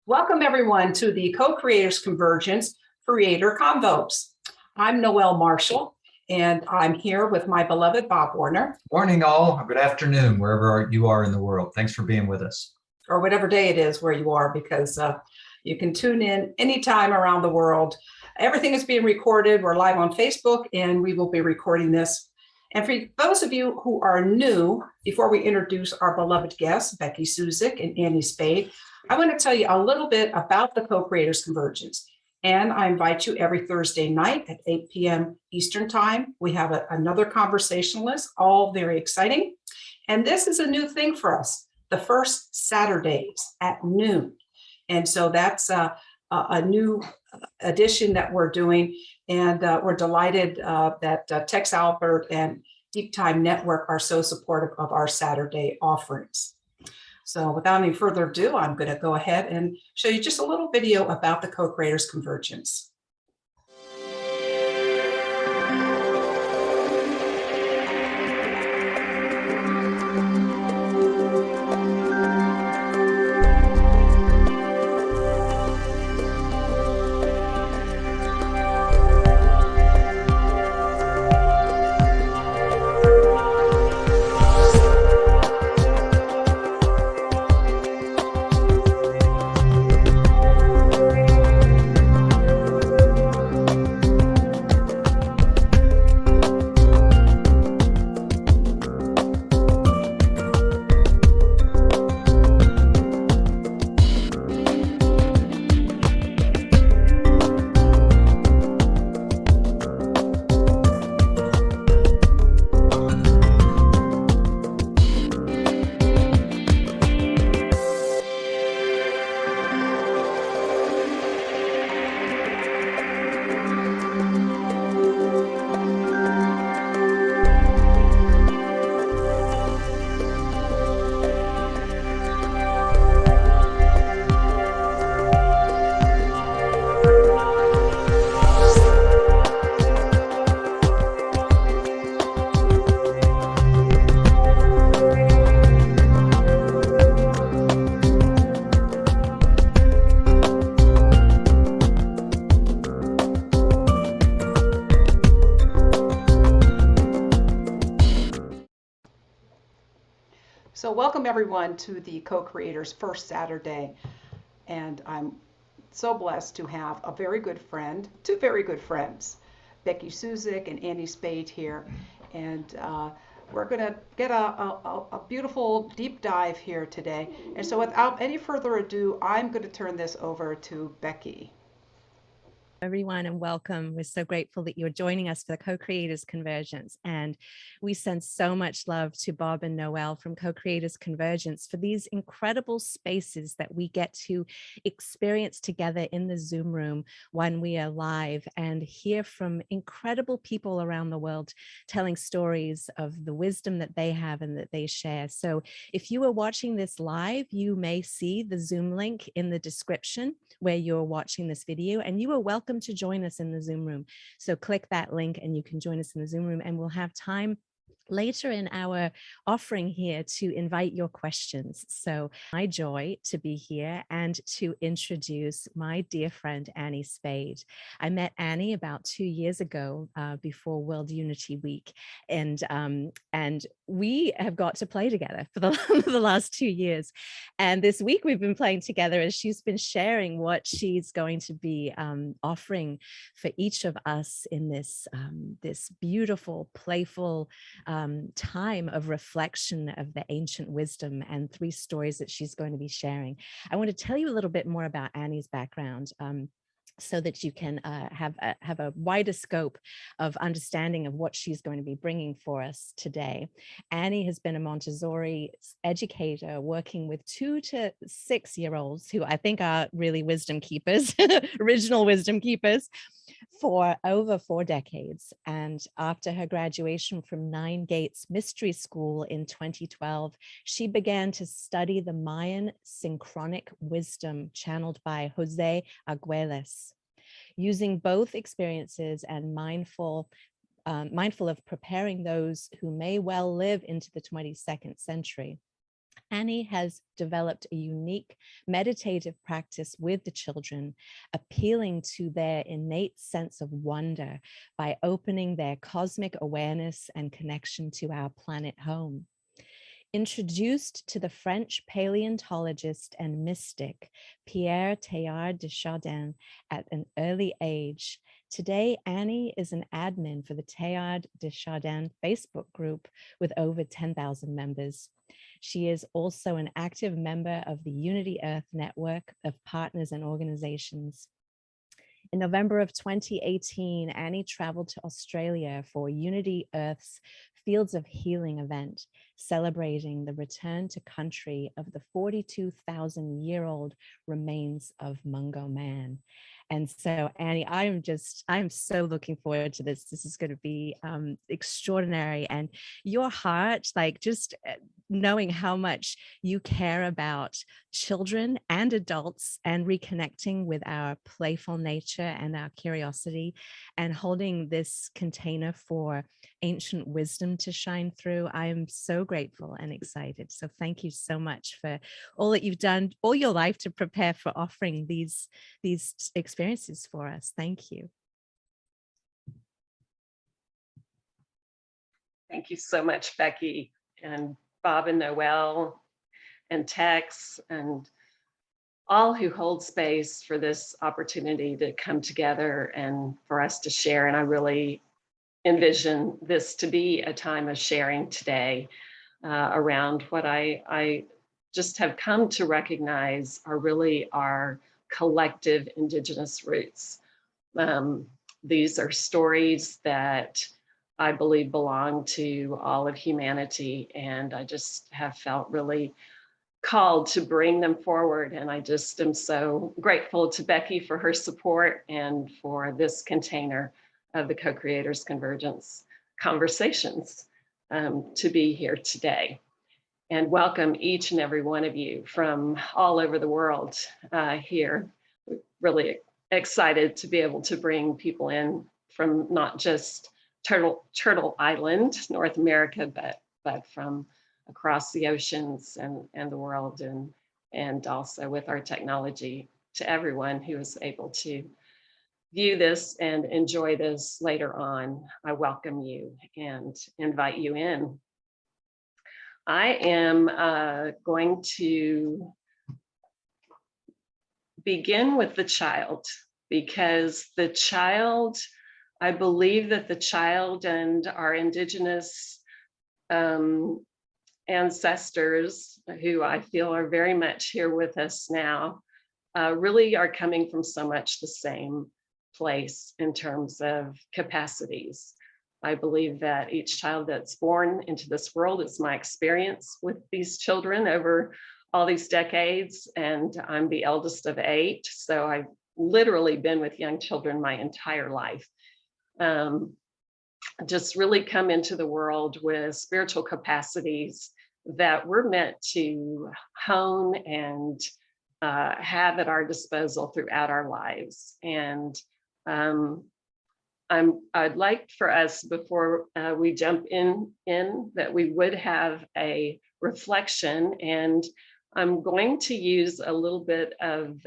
Welcome everyone to the Co-Creators Convergence Creator Convos. I'm Noelle Marshall, and I'm here with my beloved Bob Warner. Morning all, good afternoon, wherever you are in the world. Thanks for being with us. Or whatever day it is where you are, because you can tune in anytime around the world. Everything is being recorded. We're live on Facebook, and we will be recording this. And for those of you who are new, before we introduce our beloved guests, Becky, Suzik, and Annie Spade, I want to tell you a little bit about the Co-Creators Convergence. And I invite you every Thursday night at 8 p.m. Eastern Time. We have another conversationalist, all very exciting. And this is a new thing for us, the first Saturdays at noon. And so that's a new addition that we're doing. And we're delighted that Tex Albert and Deep Time Network are so supportive of our Saturday offerings. So without any further ado, I'm going to go ahead and show you just a little video about the Co-Creators Convergence. So welcome everyone to the Co-Creators First Saturday. And I'm so blessed to have a very good friend, two very good friends, Becky Suzik and Annie Spade here. And we're going to get a beautiful deep dive here today. And so without any further ado, I'm going to turn this over to Becky. Everyone, and welcome. We're so grateful that you're joining us for the Co-Creators Convergence, and we send so much love to Bob and Noelle from Co-Creators Convergence for these incredible spaces that we get to experience together in the Zoom room when we are live and hear from incredible people around the world telling stories of the wisdom that they have and that they share. So if you are watching this live, you may see the Zoom link in the description where you're watching this video, and you are welcome to join us in the Zoom room. So click that link and you can join us in the Zoom room, and we'll have time later in our offering here to invite your questions. So my joy to be here and to introduce my dear friend Annie Spade. I met Annie about 2 years ago before World Unity Week, and we have got to play together for the last 2 years. And this week we've been playing together as she's been sharing what she's going to be offering for each of us in this this beautiful, playful time of reflection of the ancient wisdom and 3 stories that she's going to be sharing. I want to tell you a little bit more about Annie's background. So that you can have a wider scope of understanding of what she's going to be bringing for us today. Annie has been a Montessori educator working with 2 to 6-year-olds who I think are really wisdom keepers, original wisdom keepers, for over 4 decades. And after her graduation from Nine Gates Mystery School in 2012, she began to study the Mayan synchronic wisdom channeled by Jose Arguelles. Using both experiences and mindful of preparing those who may well live into the 22nd century. Annie has developed a unique meditative practice with the children, appealing to their innate sense of wonder by opening their cosmic awareness and connection to our planet home. Introduced to the French paleontologist and mystic Pierre Teilhard de Chardin at an early age, today Annie is an admin for the Teilhard de Chardin Facebook group with over 10,000 members. She is also an active member of the Unity Earth network of partners and organizations. In November of 2018, Annie traveled to Australia for Unity Earth's Fields of Healing event, celebrating the return to country of the 42,000-year-old remains of Mungo Man. And so, Annie, I'm so looking forward to this. This is going to be extraordinary. And your heart, like just knowing how much you care about children and adults and reconnecting with our playful nature and our curiosity and holding this container for ancient wisdom to shine through. I am so grateful and excited. So thank you so much for all that you've done all your life to prepare for offering these experiences for us. Thank you. Thank you so much, Becky, and Bob and Noel and Tex and all who hold space for this opportunity to come together and for us to share. And I really envision this to be a time of sharing today around what I just have come to recognize are really our collective indigenous roots. These are stories that I believe belong to all of humanity, and I just have felt really called to bring them forward. And I just am so grateful to Becky for her support and for this container of the Co-Creators Convergence conversations to be here today. And welcome each and every one of you from all over the world here. We're really excited to be able to bring people in from not just Turtle Island, North America, but from across the oceans and the world, and also with our technology to everyone who is able to view this and enjoy this later on. I welcome you and invite you in. I am going to begin with the child, because the child, I believe that the child and our indigenous ancestors, who I feel are very much here with us now, really are coming from so much the same place in terms of capacities. I believe that each child that's born into this world, is my experience with these children over all these decades, and I'm the eldest of 8, so I've literally been with young children my entire life. Just really come into the world with spiritual capacities that we're meant to hone and have at our disposal throughout our lives. And I'd like for us, before we jump in, that we would have a reflection, and I'm going to use a little bit of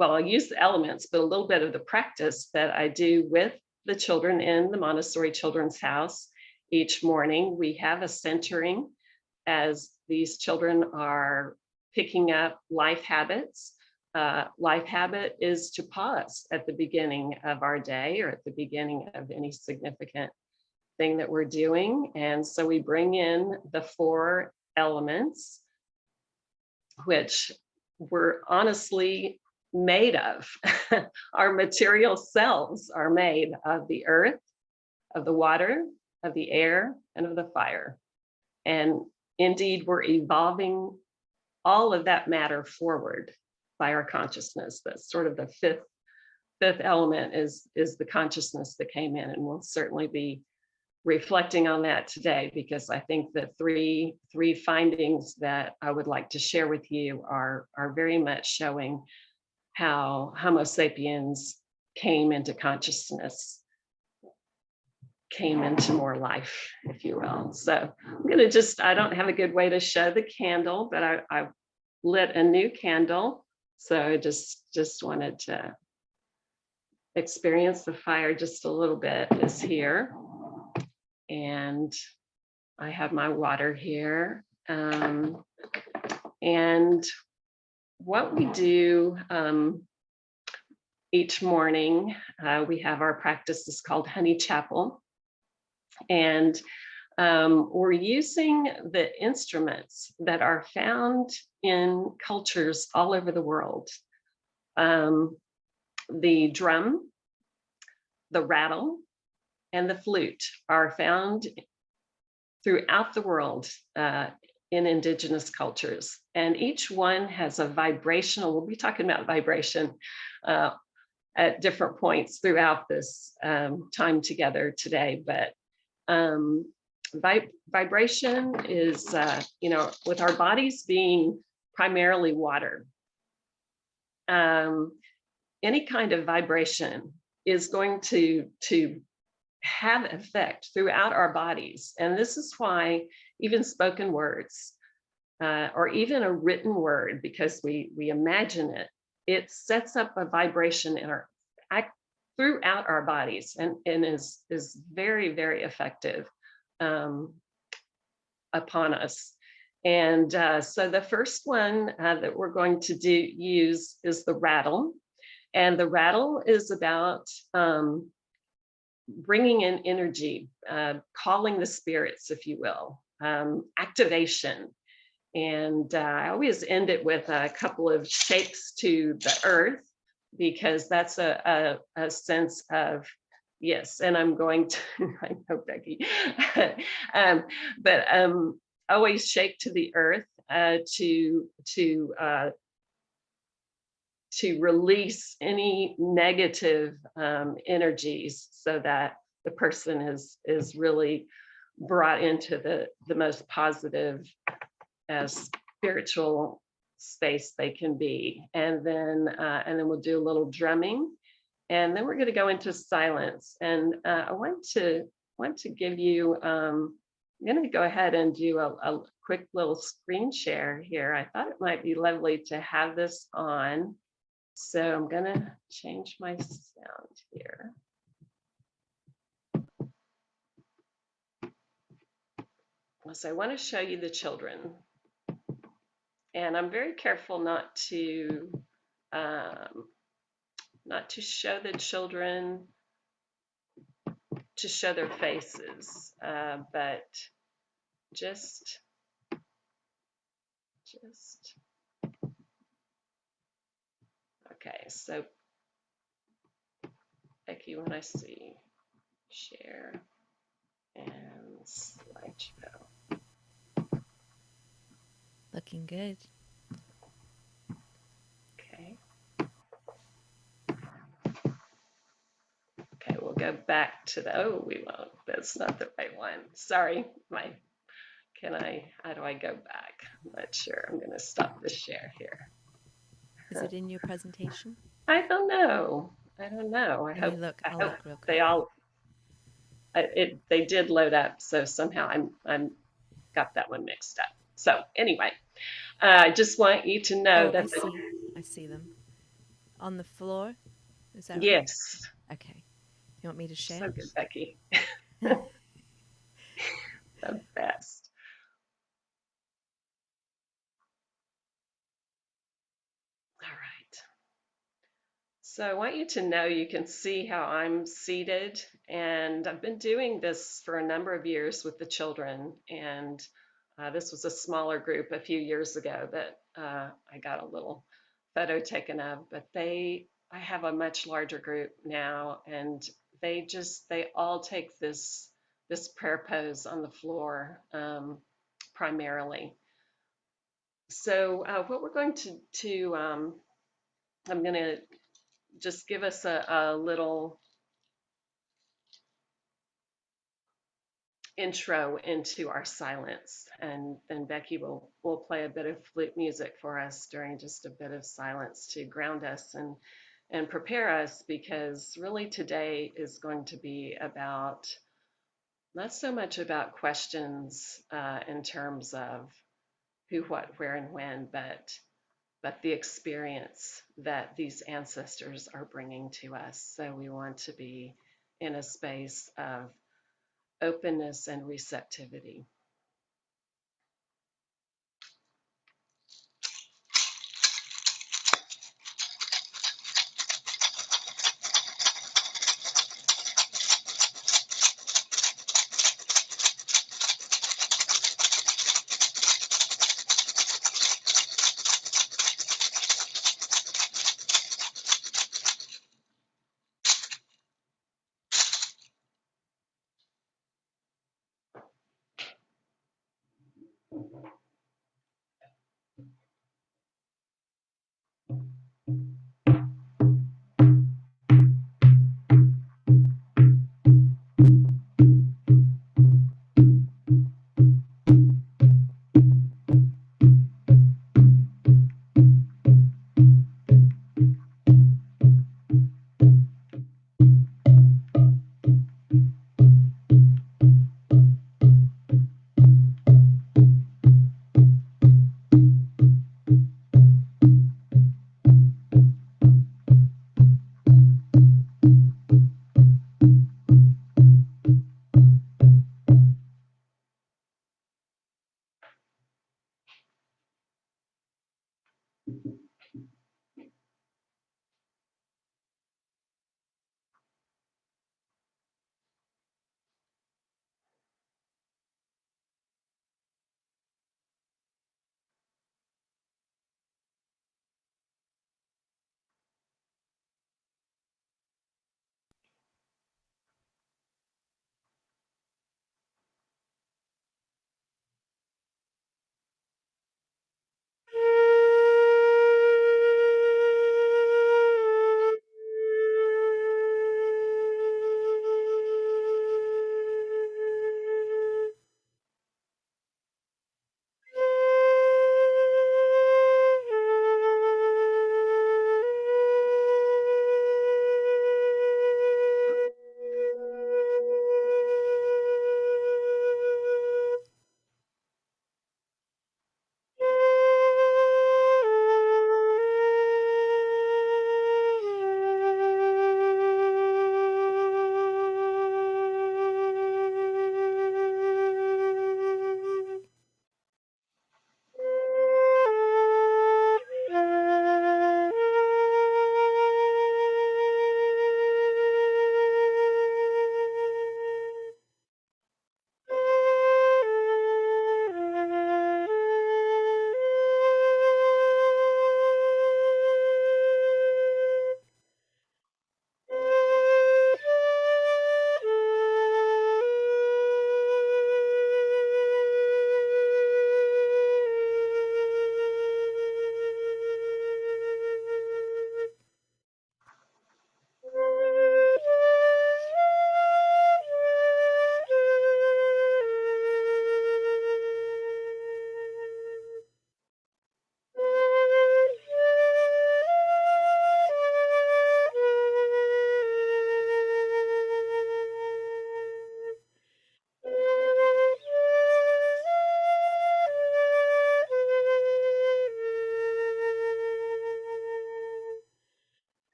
I'll use the elements, but a little bit of the practice that I do with the children in the Montessori Children's House. Each morning we have a centering as these children are picking up life habits. Life habit is to pause at the beginning of our day or at the beginning of any significant thing that we're doing. And so we bring in the 4 elements, which we're honestly made of. Our material selves are made of the earth, of the water, of the air, and of the fire. And indeed, we're evolving all of that matter forward by our consciousness. That's sort of the fifth element is the consciousness that came in, and we'll certainly be reflecting on that today, because I think the three findings that I would like to share with you are very much showing how Homo sapiens came into consciousness. came into more life, if you will. So I'm gonna I don't have a good way to show the candle, but I lit a new candle. So I just wanted to experience the fire just a little bit. Is here. And I have my water here. And what we do each morning, we have our practice is called Honey Chapel. And we're using the instruments that are found in cultures all over the world. The drum, the rattle, and the flute are found throughout the world in indigenous cultures. And each one has a vibrational, we'll be talking about vibration at different points throughout this time together today. But vibration is, with our bodies being primarily water, any kind of vibration is going to have effect throughout our bodies. And this is why even spoken words or even a written word, because we imagine it, it sets up a vibration in throughout our bodies and is very, very effective upon us. And so the first one that we're going to use is the rattle. And the rattle is about bringing in energy, calling the spirits, if you will, activation. And I always end it with a couple of shakes to the earth, because that's a sense of, yes, and I'm going to, I know, Becky, but always shake to the earth to release any negative energies, so that the person is really brought into the most positive spiritual space they can be. And then we'll do a little drumming, and then we're going to go into silence. And I want to give you, I'm going to go ahead and do a quick little screen share here. I thought it might be lovely to have this on. So I'm going to change my sound here. So I want to show you the children. And I'm very careful not to show the children, to show their faces, but just okay. So Becky, when I see share and slideshow. Looking good. Okay. Okay, we'll go back to we won't. That's not the right one. Sorry. How do I go back? I'm not sure. I'm going to stop the share here. Is it in your presentation? I don't know. I hope, I'll look real quick. They all, they did load up. So somehow I'm got that one mixed up. So anyway, I just want you to know that I see them on the floor. Is that right? Yes. Okay. You want me to share? So good, Becky. The best. All right. So I want you to know, you can see how I'm seated, and I've been doing this for a number of years with the children, and this was a smaller group a few years ago that I got a little photo taken of, but I have a much larger group now, and they all take this prayer pose on the floor primarily. So what we're going to I'm going to just give us a little intro into our silence, and then Becky will play a bit of flute music for us during just a bit of silence to ground us and prepare us, because really today is going to be about not so much about questions in terms of who, what, where, and when, but the experience that these ancestors are bringing to us. So we want to be in a space of openness and receptivity.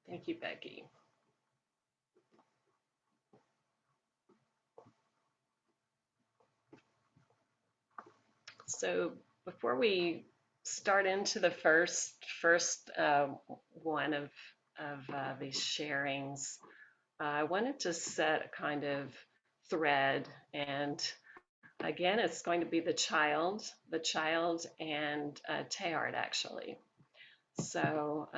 Thank you, Becky. So before we start into the first one of these sharings, I wanted to set a kind of thread, and again, it's going to be the child, and Teilhard actually. So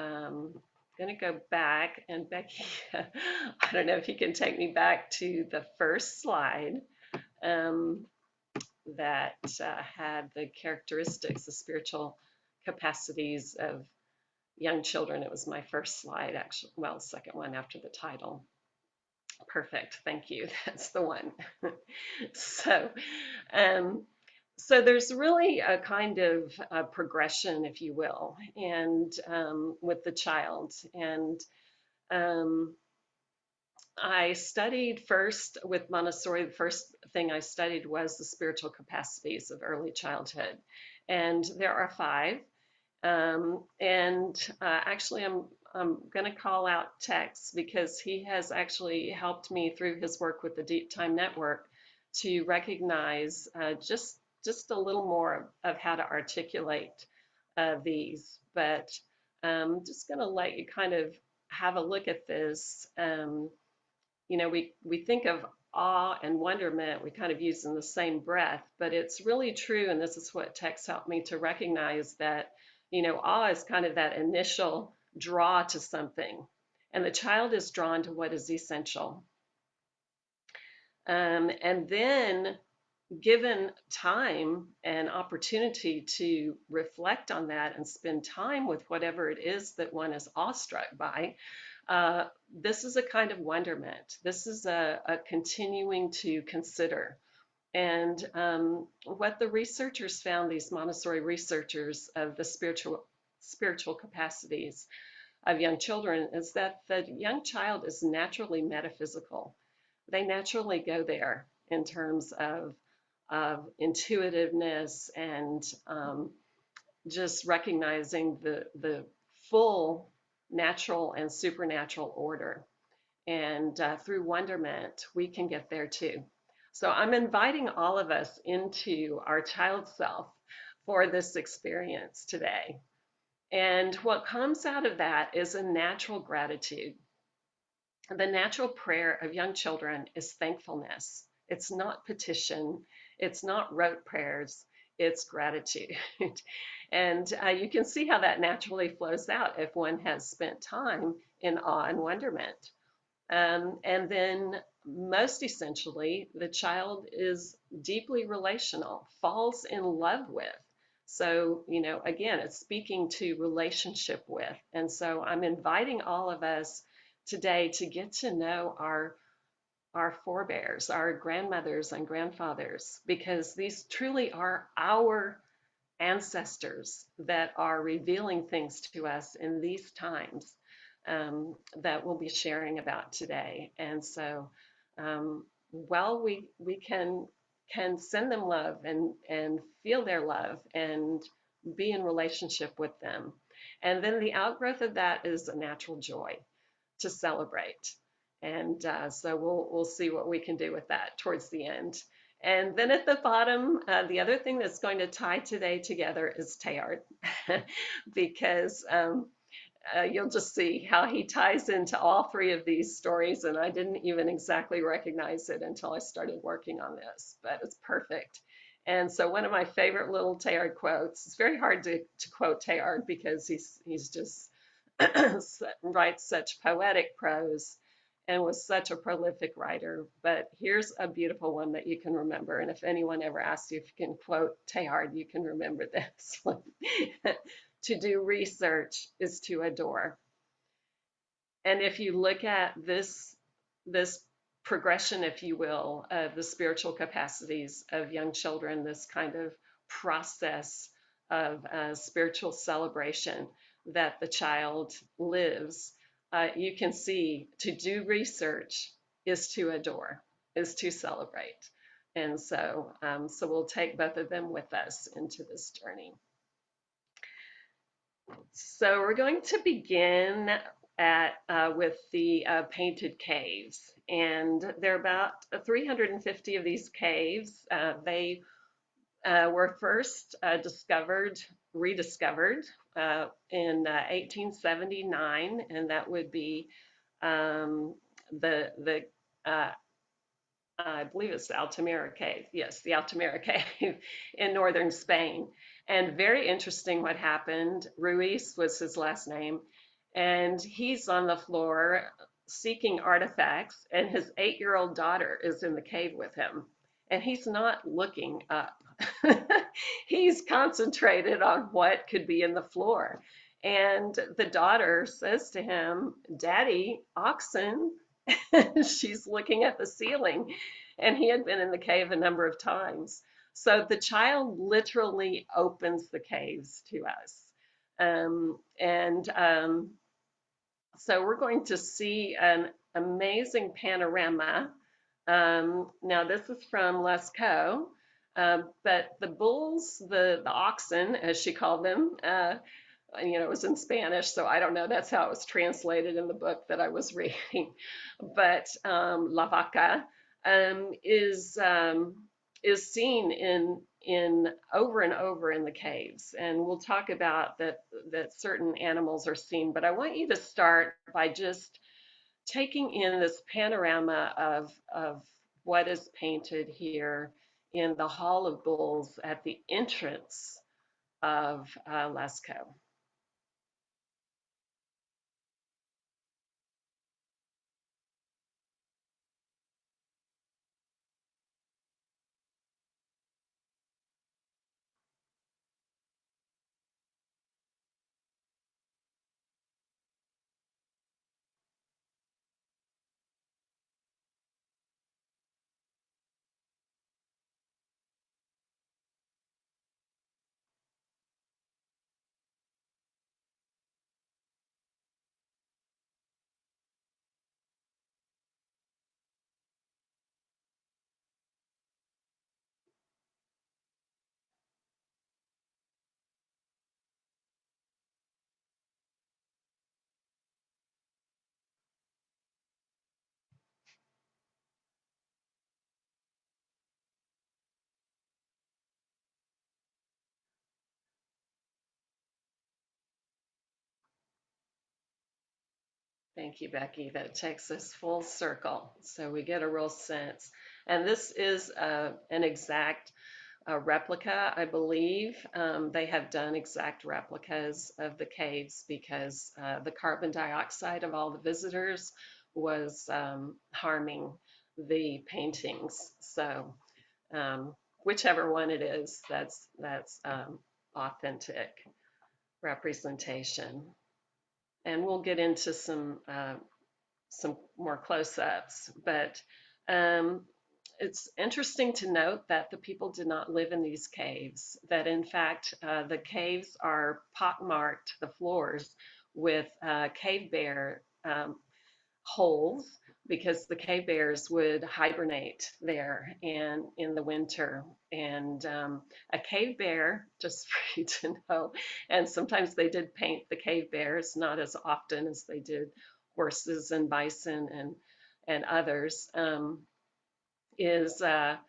going to go back, and Becky, I don't know if you can take me back to the first slide that had the characteristics, the spiritual capacities of young children. It was my first slide, actually. Well, second one after the title. Perfect. Thank you. That's the one. So, so there's really a kind of progression, if you will, and with the child. And I studied first with Montessori. The first thing I studied was the spiritual capacities of early childhood, and there are 5. Actually, I'm going to call out Tex because he has actually helped me through his work with the Deep Time Network to recognize just a little more of how to articulate these. But I'm just going to let you kind of have a look at this. You know, we think of awe and wonderment, we kind of use in the same breath, but it's really true. And this is what Tex helped me to recognize that, you know, awe is kind of that initial draw to something, and the child is drawn to what is essential. And then given time and opportunity to reflect on that and spend time with whatever it is that one is awestruck by, this is a kind of wonderment. This is a continuing to consider. And what the researchers found, these Montessori researchers of the spiritual capacities of young children, is that the young child is naturally metaphysical. They naturally go there in terms of intuitiveness and just recognizing the full natural and supernatural order. And through wonderment, we can get there too. So I'm inviting all of us into our child self for this experience today. And what comes out of that is a natural gratitude. The natural prayer of young children is thankfulness. It's not petition. It's not rote prayers. It's gratitude. And you can see how that naturally flows out if one has spent time in awe and wonderment. And then most essentially, the child is deeply relational, falls in love with. So, you know, again, it's speaking to relationship with. And so I'm inviting all of us today to get to know our forebears, our grandmothers and grandfathers, because these truly are our ancestors that are revealing things to us in these times that we'll be sharing about today. And so while we can send them love and feel their love and be in relationship with them. And then the outgrowth of that is a natural joy to celebrate. And so we'll see what we can do with that towards the end. And then at the bottom, the other thing that's going to tie today together is Teilhard, because you'll just see how he ties into all 3 of these stories. And I didn't even exactly recognize it until I started working on this, but it's perfect. And so one of my favorite little Teilhard quotes, it's very hard to quote Teilhard because he's just writes such poetic prose and was such a prolific writer. But here's a beautiful one that you can remember. And if anyone ever asks you if you can quote Teilhard, you can remember this one. To do research is to adore. And if you look at this progression, if you will, of the spiritual capacities of young children, this kind of process of spiritual celebration that the child lives, you can see to do research is to adore, is to celebrate. And so, so we'll take both of them with us into this journey. So we're going to begin with the painted caves, and there are about 350 of these caves. They were first rediscovered in 1879, and that would be I believe it's the Altamira Cave. Yes, the Altamira Cave in northern Spain. And very interesting what happened. Ruiz was his last name. and he's on the floor seeking artifacts, and his 8-year-old daughter is in the cave with him, and he's not looking up. He's concentrated on what could be in the floor. And the daughter says to him, "Daddy, oxen." She's looking at the ceiling, and he had been in the cave a number of times. So the child literally opens the caves to us. And so we're going to see an amazing panorama. Now this is from Lascaux, but the bulls, the oxen, as she called them, it was in Spanish, so I don't know. That's how it was translated in the book that I was reading. But la vaca is seen in over and over in the caves, and we'll talk about that certain animals are seen. But I want you to start by just taking in this panorama of what is painted here in the Hall of Bulls at the entrance of Lascaux. Thank you, Becky. That takes us full circle. So we get a real sense. And this is an exact replica, I believe. They have done exact replicas of the caves because the carbon dioxide of all the visitors was harming the paintings. So whichever one it is, that's authentic representation. And we'll get into some more close-ups, but it's interesting to note that the people did not live in these caves, that in fact the caves are pockmarked, the floors, with cave bear holes, because the cave bears would hibernate there and in the winter. And a cave bear, just for you to know, and sometimes they did paint the cave bears, not as often as they did horses and bison and others, is that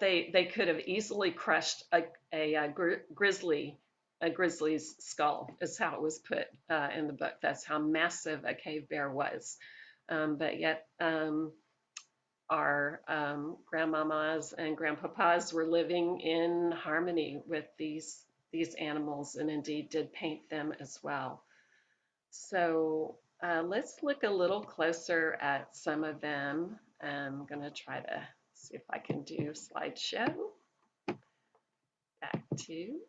they could have easily crushed a grizzly's skull, is how it was put in the book. That's how massive a cave bear was. But yet our grandmamas and grandpapas were living in harmony with these animals, and indeed did paint them as well. So let's look a little closer at some of them. I'm going to try to see if I can do slideshow. Back to.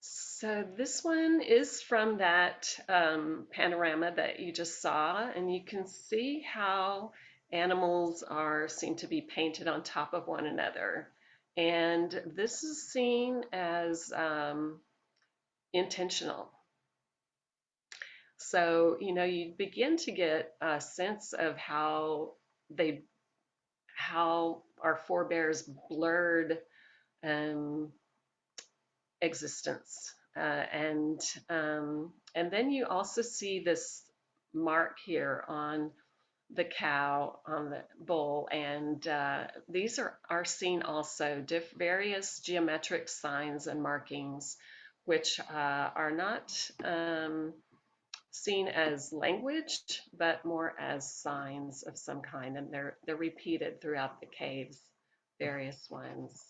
So this one is from that panorama that you just saw, and you can see how animals seem to be painted on top of one another. And this is seen as intentional. So, you begin to get a sense of how our forebears blurred existence. And then you also see this mark here on the cow, on the bull, and these are seen also, various geometric signs and markings, which are not seen as language, but more as signs of some kind, and they're repeated throughout the caves various ones.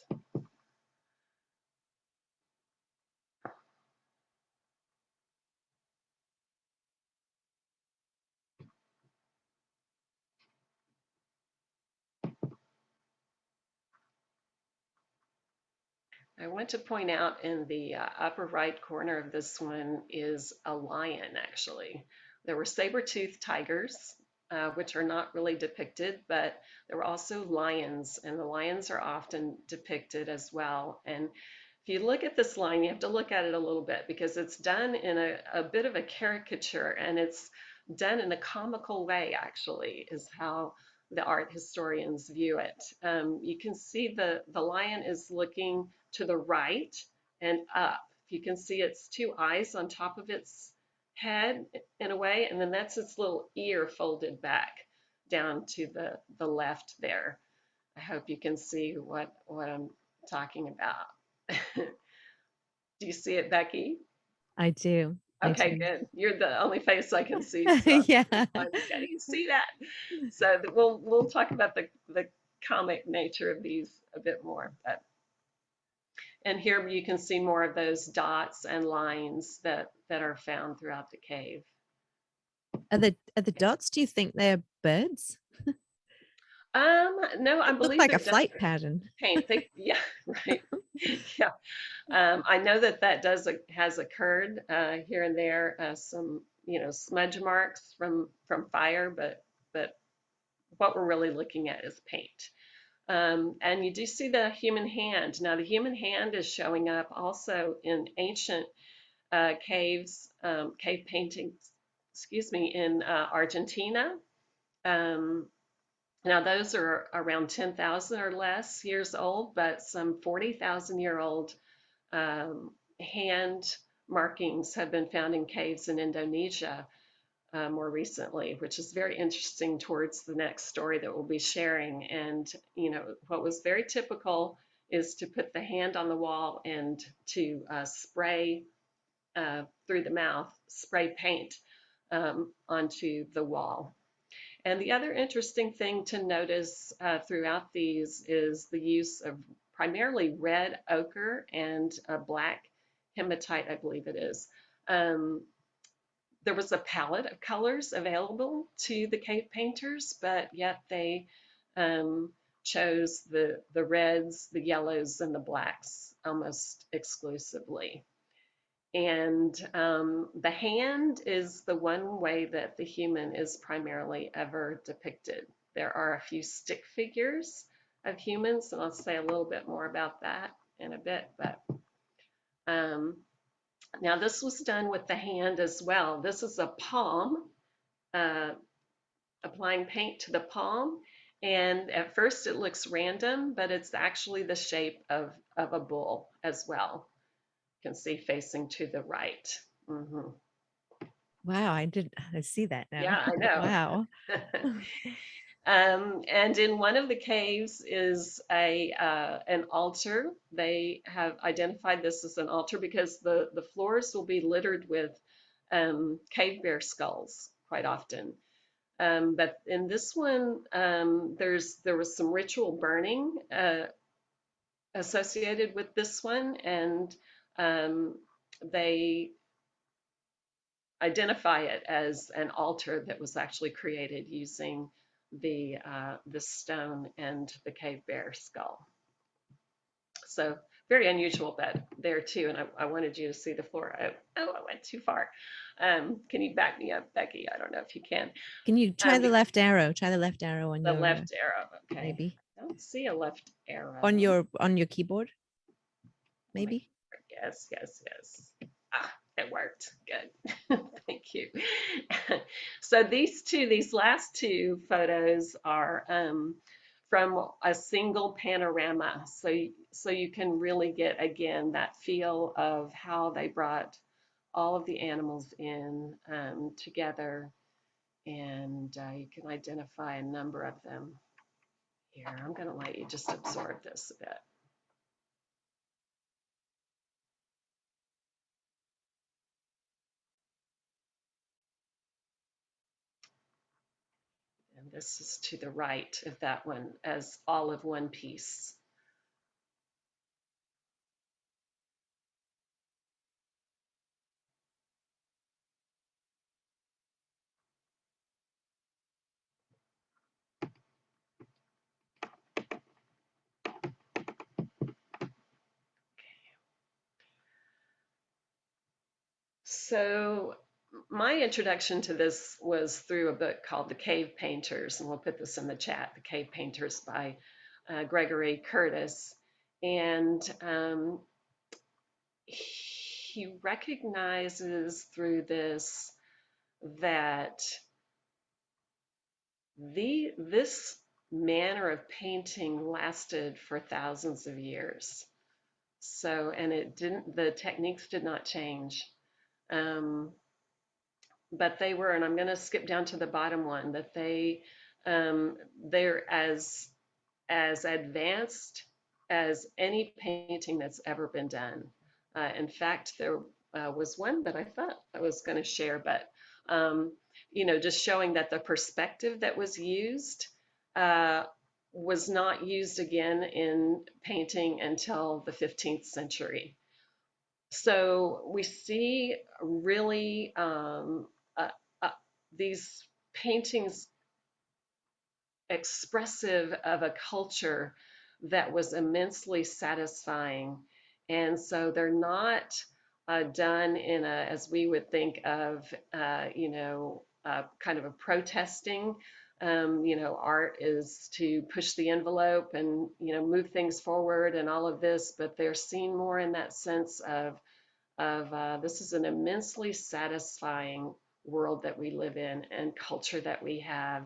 I want to point out in the upper right corner of this one is a lion, actually. There were saber-toothed tigers, which are not really depicted, but there were also lions, and the lions are often depicted as well. And if you look at this lion, you have to look at it a little bit because it's done in a bit of a caricature, and it's done in a comical way, actually, is how the art historians view it. You can see the lion is looking to the right and up. You can see its two eyes on top of its head in a way, and then that's its little ear folded back down to the left there. I hope you can see what I'm talking about. Do you see it, Becky? I do. Okay, good. You're the only face I can see. So Yeah. I'm getting to see that. So we'll talk about the comic nature of these a bit more. And here you can see more of those dots and lines that are found throughout the cave. Are the dots, do you think they're birds? No, I Look believe like a they're flight pattern. paint. Yeah, right. Yeah. I know that has occurred here and there, some smudge marks from fire, but what we're really looking at is paint. And you do see the human hand. Now the human hand is showing up also in ancient caves, cave paintings, excuse me, in Argentina. Um, Now those are around 10,000 or less years old, but some 40,000-year-old hand markings have been found in caves in Indonesia more recently, which is very interesting towards the next story that we'll be sharing. And, what was very typical is to put the hand on the wall and to spray through the mouth, spray paint onto the wall. And the other interesting thing to notice throughout these is the use of primarily red ochre and black hematite, I believe it is. There was a palette of colors available to the cave painters, but yet they chose the reds, the yellows, and the blacks almost exclusively. And the hand is the one way that the human is primarily ever depicted. There are a few stick figures of humans, and I'll say a little bit more about that in a bit. But now this was done with the hand as well. This is a palm, applying paint to the palm. And at first it looks random, but it's actually the shape of a bull as well. You can see facing to the right. Mm-hmm. Wow, I see that now. Yeah, I know. Wow. And in one of the caves is an altar. They have identified this as an altar because the floors will be littered with cave bear skulls quite often. But in this one, there was some ritual burning associated with this one, and they identify it as an altar that was actually created using the stone and the cave bear skull. So very unusual bed there too. And I wanted you to see the floor. I went too far. Can you back me up, Becky? I don't know if you can. Can you try the left arrow? Try the left arrow on the your left arrow. Okay. maybe I don't see a left arrow on your keyboard. Maybe. Yes. Ah, it worked. Good. Thank you. So these last two photos are from a single panorama. So you can really get, again, that feel of how they brought all of the animals in together. And you can identify a number of them here. I'm going to let you just absorb this a bit. And this is to the right of that one as all of one piece. So my introduction to this was through a book called The Cave Painters, and we'll put this in the chat, The Cave Painters by Gregory Curtis. And he recognizes through this that this manner of painting lasted for thousands of years. So, and the techniques did not change. But they were, and I'm going to skip down to the bottom one, that they're as advanced as any painting that's ever been done. In fact, there was one that I thought I was going to share, but just showing that the perspective that was used was not used again in painting until the 15th century. So we see really these paintings expressive of a culture that was immensely satisfying. And so they're not done in a, as we would think of, kind of a protesting. Art is to push the envelope and, move things forward and all of this, but they're seen more in that sense of this is an immensely satisfying world that we live in and culture that we have,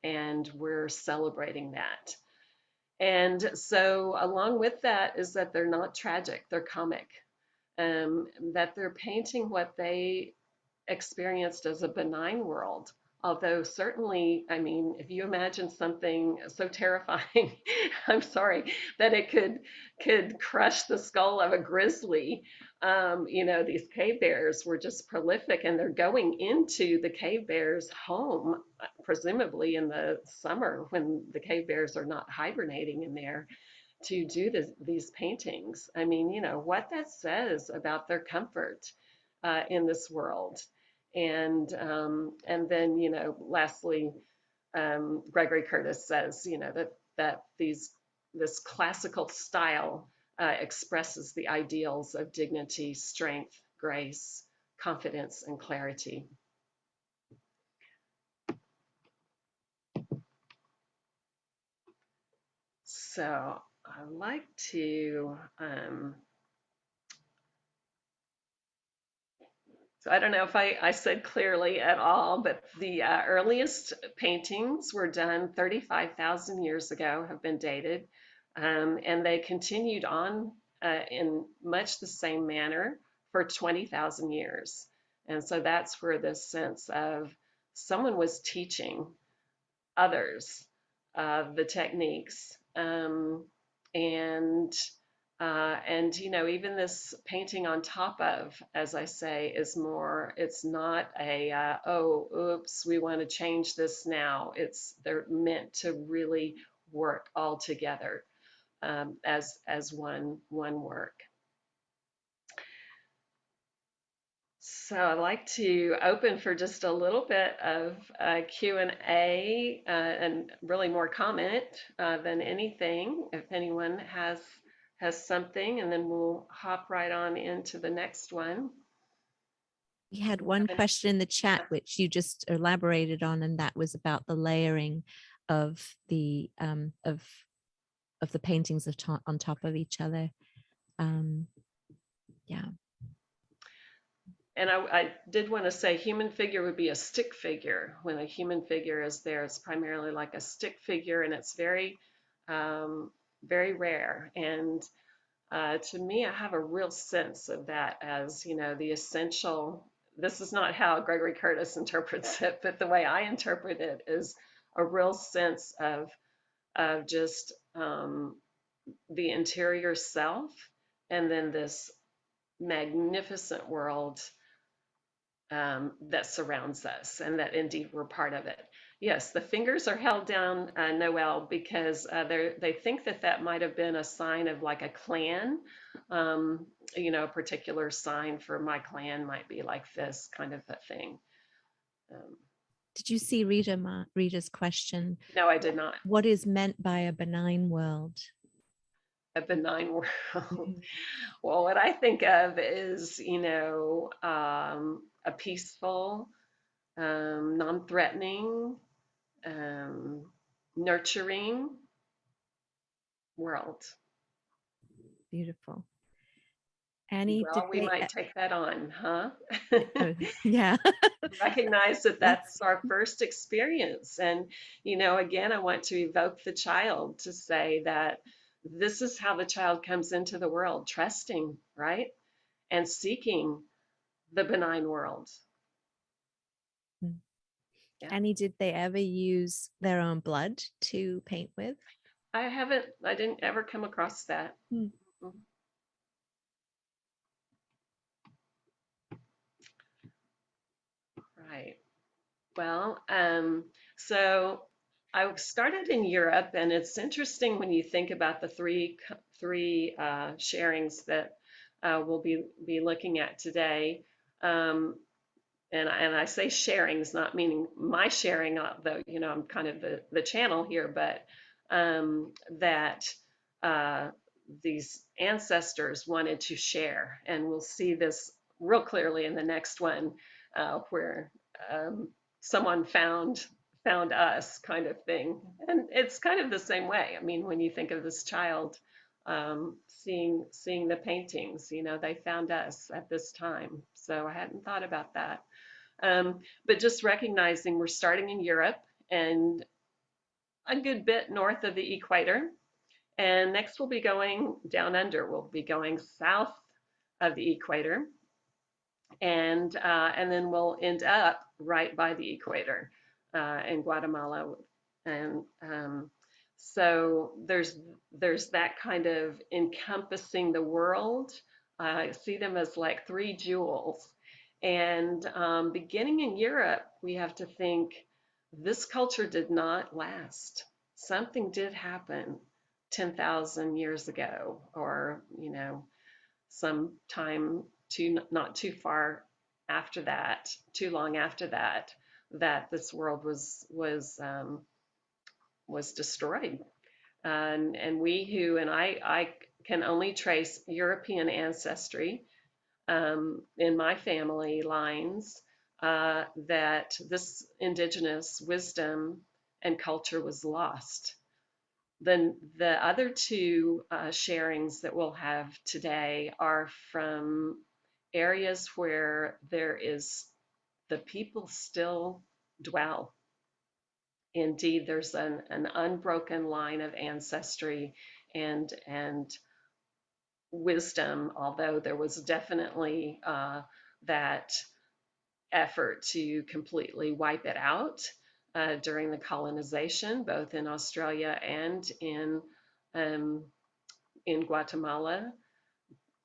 and we're celebrating that. And so along with that is that they're not tragic, they're comic, that they're painting what they experienced as a benign world. Although certainly, I mean, if you imagine something so terrifying, I'm sorry, that it could crush the skull of a grizzly. These cave bears were just prolific, and they're going into the cave bear's home, presumably in the summer when the cave bears are not hibernating in there, to do these paintings. I mean, what that says about their comfort in this world. And then, lastly, Gregory Curtis says, that this classical style expresses the ideals of dignity, strength, grace, confidence, and clarity. So I like to so I don't know if I said clearly at all, but the earliest paintings were done 35,000 years ago, have been dated, and they continued on in much the same manner for 20,000 years. And so that's where this sense of someone was teaching others the techniques. And even this painting on top of, as I say, is more, it's not a, oh, oops, we want to change this now. They're meant to really work all together as one work. So I'd like to open for just a little bit of Q&A and really more comment than anything, if anyone has something, and then we'll hop right on into the next one. We had one question in the chat, which you just elaborated on, and that was about the layering of the paintings on top of each other. Yeah. And I did want to say human figure would be a stick figure. When a human figure is there, it's primarily like a stick figure, and it's very, very rare. And to me, I have a real sense of that as, the essential. This is not how Gregory Curtis interprets it, but the way I interpret it is a real sense of just the interior self, and then this magnificent world that surrounds us, and that indeed we're part of it. Yes, the fingers are held down, Noel, because they think that that might have been a sign of like a clan. A particular sign for my clan might be like this kind of a thing. Did you see Rita's question? No, I did not. What is meant by a benign world? A benign world. Mhm. Well, what I think of is, a peaceful, non-threatening, nurturing world. Beautiful. Annie, did Well, we they? might take that on, huh? Oh, yeah. Recognize that Let's. that's our first experience. And, again, I want to evoke the child to say that this is how the child comes into the world, trusting, right? And seeking the benign world. Yeah. Annie, did they ever use their own blood to paint with? I didn't ever come across that. Hmm. Right. Well, so I started in Europe, and it's interesting when you think about the three sharings that we'll be looking at today. Um, and I say sharings, not meaning my sharing, though I'm kind of the channel here, but that these ancestors wanted to share, and we'll see this real clearly in the next one, where um, someone found us, kind of thing. And it's kind of the same way. I mean, when you think of this child seeing the paintings, they found us at this time. So I hadn't thought about that. But just recognizing we're starting in Europe and a good bit north of the equator. And next we'll be going down under. We'll be going south of the equator. And then we'll end up right by the equator in Guatemala. And so there's that kind of encompassing the world. I see them as like three jewels. And beginning in Europe, we have to think this culture did not last. Something did happen 10,000 years ago, or, some time not too far after that, too long after that, that this world was destroyed. And I can only trace European ancestry in my family lines, that this indigenous wisdom and culture was lost. Then the other two sharings that we'll have today are from areas where the people still dwell. Indeed, there's an unbroken line of ancestry and wisdom, although there was definitely that effort to completely wipe it out during the colonization, both in Australia and in Guatemala,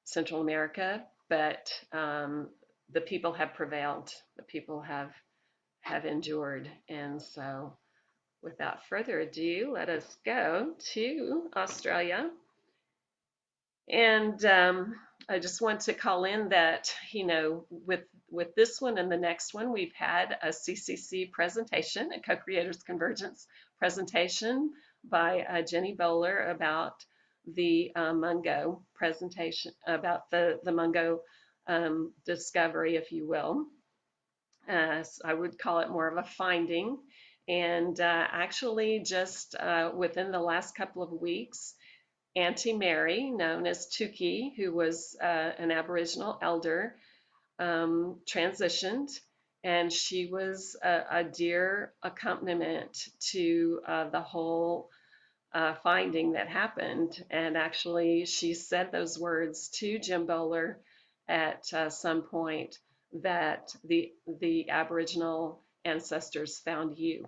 Central America. But the people have prevailed. The people have endured, and so, without further ado, let us go to Australia. And I just want to call in that, with this one and the next one, we've had a CCC presentation, a Co-Creators Convergence presentation by Jenny Bowler about the Mungo presentation, about the Mungo discovery, if you will. So I would call it more of a finding. And actually, just within the last couple of weeks, Auntie Mary, known as Tuki, who was an Aboriginal elder, transitioned, and she was a dear accompaniment to the whole finding that happened. And actually, she said those words to Jim Bowler at some point, that the Aboriginal ancestors found you,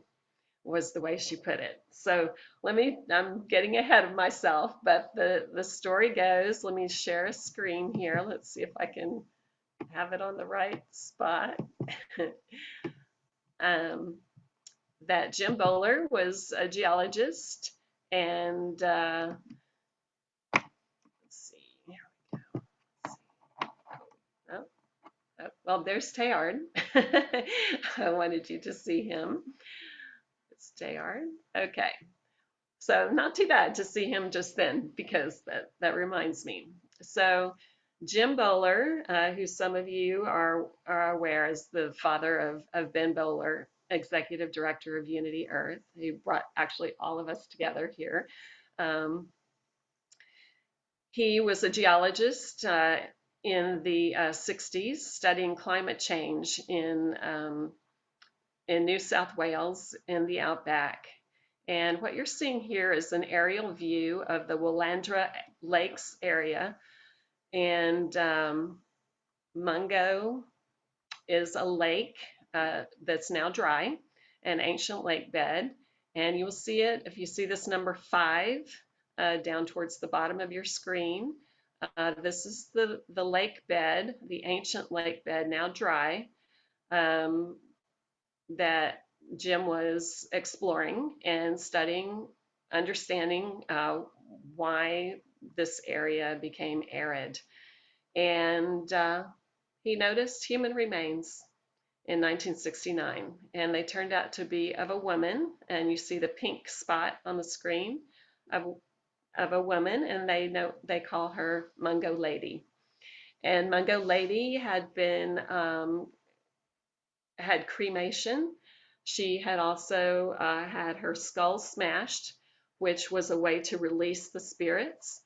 was the way she put it. So I'm getting ahead of myself, but the story goes, let me share a screen here. Let's see if I can have it on the right spot. That Jim Bowler was a geologist, and let's see, here we go. Let's see. Oh, oh, well, there's Teilhard. I wanted you to see him. It's Teilhard. Okay. So not too bad to see him just then, because that reminds me. So Jim Bowler, who some of you are aware is the father of Ben Bowler, executive director of Unity Earth, who brought actually all of us together here. He was a geologist in the 60s, studying climate change in New South Wales in the outback. And what you're seeing here is an aerial view of the Willandra Lakes area. And Mungo is a lake that's now dry, an ancient lake bed. And you'll see it if you see this number 5 down towards the bottom of your screen. This is the lake bed, the ancient lake bed, now dry, that Jim was exploring and studying, understanding why this area became arid. And he noticed human remains in 1969, and they turned out to be of a woman, and you see the pink spot on the screen of a woman, and they call her Mungo Lady. And Mungo Lady had been had cremation. She had also had her skull smashed, which was a way to release the spirits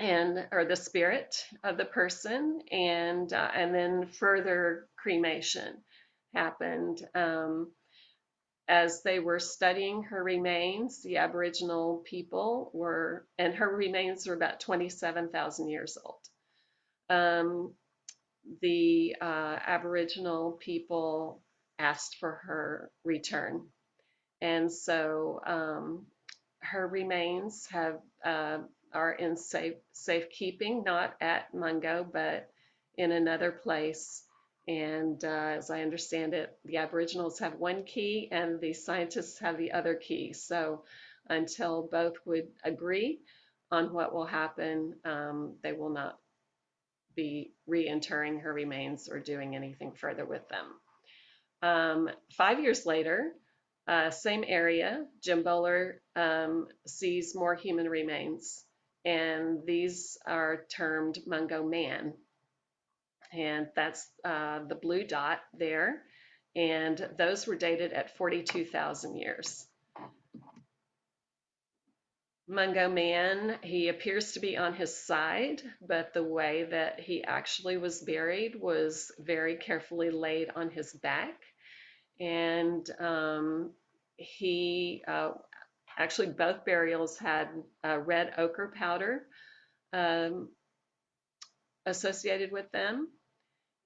or the spirit of the person, and then further cremation happened. As they were studying her remains, the Aboriginal people and her remains were about 27,000 years old. The Aboriginal people asked for her return. And so her remains are in safekeeping, not at Mungo, but in another place. And as I understand it, the Aboriginals have one key and the scientists have the other key. So until both would agree on what will happen, they will not be reinterring her remains or doing anything further with them. 5 years later, same area, Jim Bowler sees more human remains, and these are termed Mungo Man. And that's the blue dot there, and those were dated at 42,000 years. Mungo Man, he appears to be on his side, but the way that he actually was buried was very carefully laid on his back. And he actually, both burials had red ochre powder associated with them.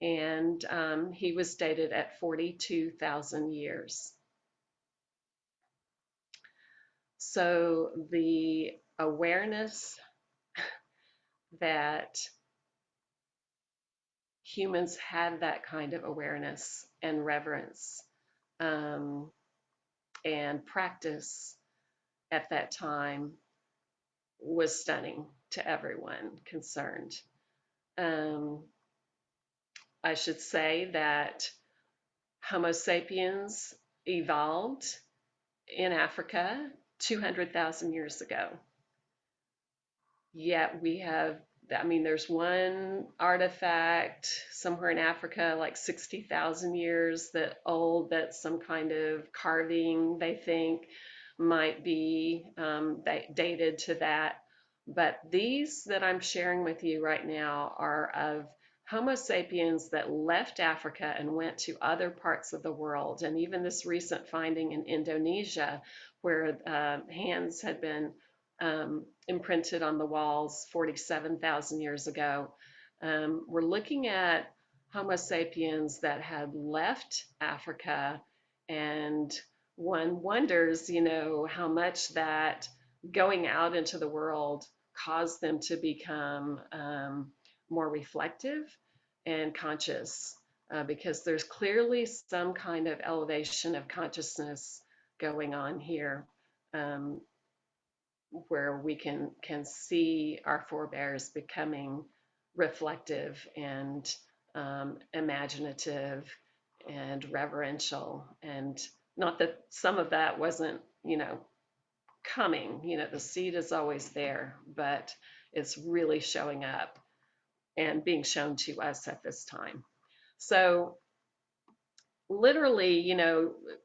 And he was dated at 42,000 years. So the awareness that humans had that kind of awareness and reverence and practice at that time was stunning to everyone concerned. I should say that Homo sapiens evolved in Africa 200,000 years ago. Yet we have, there's one artifact somewhere in Africa, like 60,000 years old, that's some kind of carving they think might be dated to that. But these that I'm sharing with you right now are of Homo sapiens that left Africa and went to other parts of the world. And even this recent finding in Indonesia, where hands had been imprinted on the walls 47,000 years ago, we're looking at Homo sapiens that had left Africa, and one wonders, how much that going out into the world caused them to become more reflective and conscious, because there's clearly some kind of elevation of consciousness going on here, where we can see our forebears becoming reflective and imaginative and reverential. And not that some of that wasn't, coming, the seed is always there, but it's really showing up and being shown to us at this time. So literally,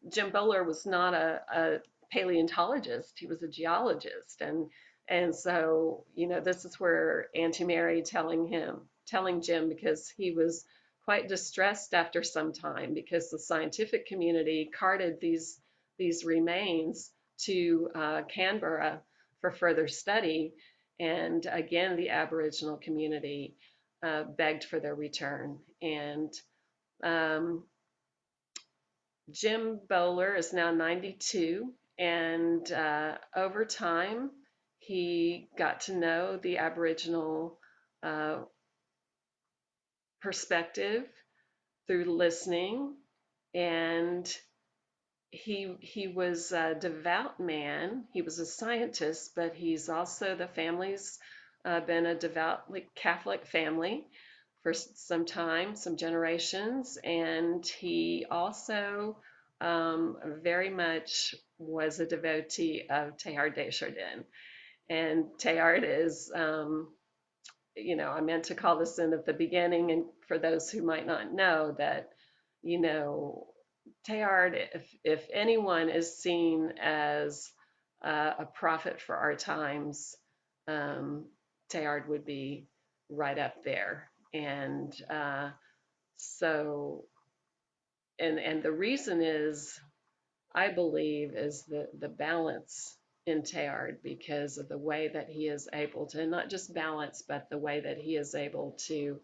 Jim Bowler was not a paleontologist, he was a geologist. And so, this is where Auntie Mary telling Jim, because he was quite distressed after some time, because the scientific community carted these remains to Canberra for further study. And again, the Aboriginal community begged for their return. And Jim Bowler is now 92, and over time, he got to know the Aboriginal perspective through listening, and he was a devout man. He was a scientist, but he's also, the family's been a devoutly Catholic family for some time, some generations, and he also very much was a devotee of Teilhard de Chardin. And Teilhard is, I meant to call this in at the beginning, and for those who might not know that, Teilhard, if anyone is seen as a prophet for our times, Teilhard would be right up there. And so, and the reason is, I believe, is the balance in Teilhard, because of the way that he is able to not just balance, but the way that he is able to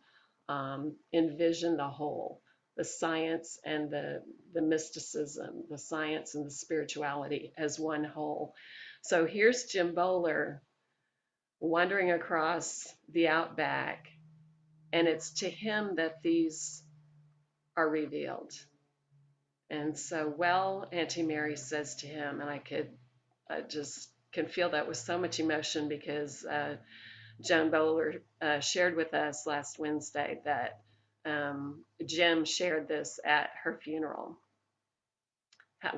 envision the whole, the science and the mysticism, the science and the spirituality as one whole. So here's Jim Bowler wandering across the outback, and it's to him that these are revealed. And so, Auntie Mary says to him, and I just can feel that with so much emotion, because Joan Bowler shared with us last Wednesday that Jim shared this at her funeral.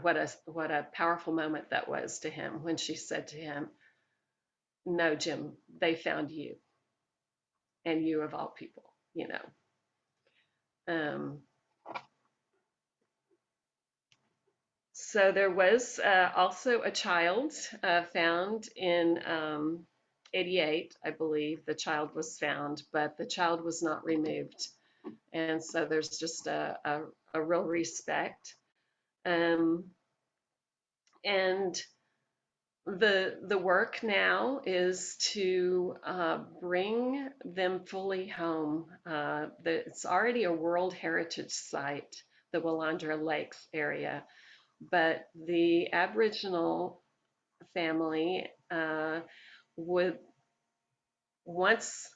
What a powerful moment that was to him, when she said to him, "No, Jim, they found you, and you of all people, So there was also a child found in 88, I believe. The child was found, but the child was not removed. And so there's just a real respect. And the work now is to bring them fully home. It's already a World Heritage Site, the Willandra Lakes area, but the Aboriginal family would, once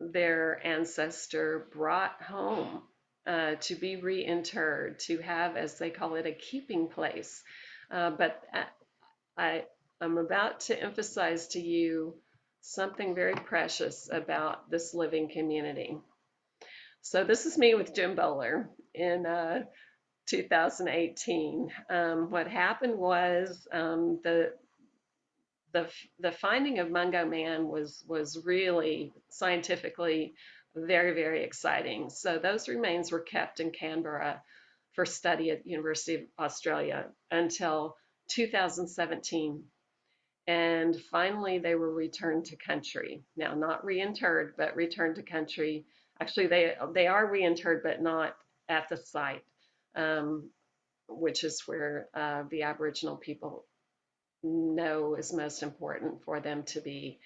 their ancestor brought home to be reinterred, to have, as they call it, a keeping place. But I'm about to emphasize to you something very precious about this living community. So this is me with Jim Bowler in 2018. What happened was the finding of Mungo Man was really scientifically very, very exciting. So those remains were kept in Canberra for study at the University of Australia until 2017. And finally, they were returned to country. Now, not reinterred, but returned to country. Actually, they are reinterred, but not at the site, which is where the Aboriginal people know is most important for them to be.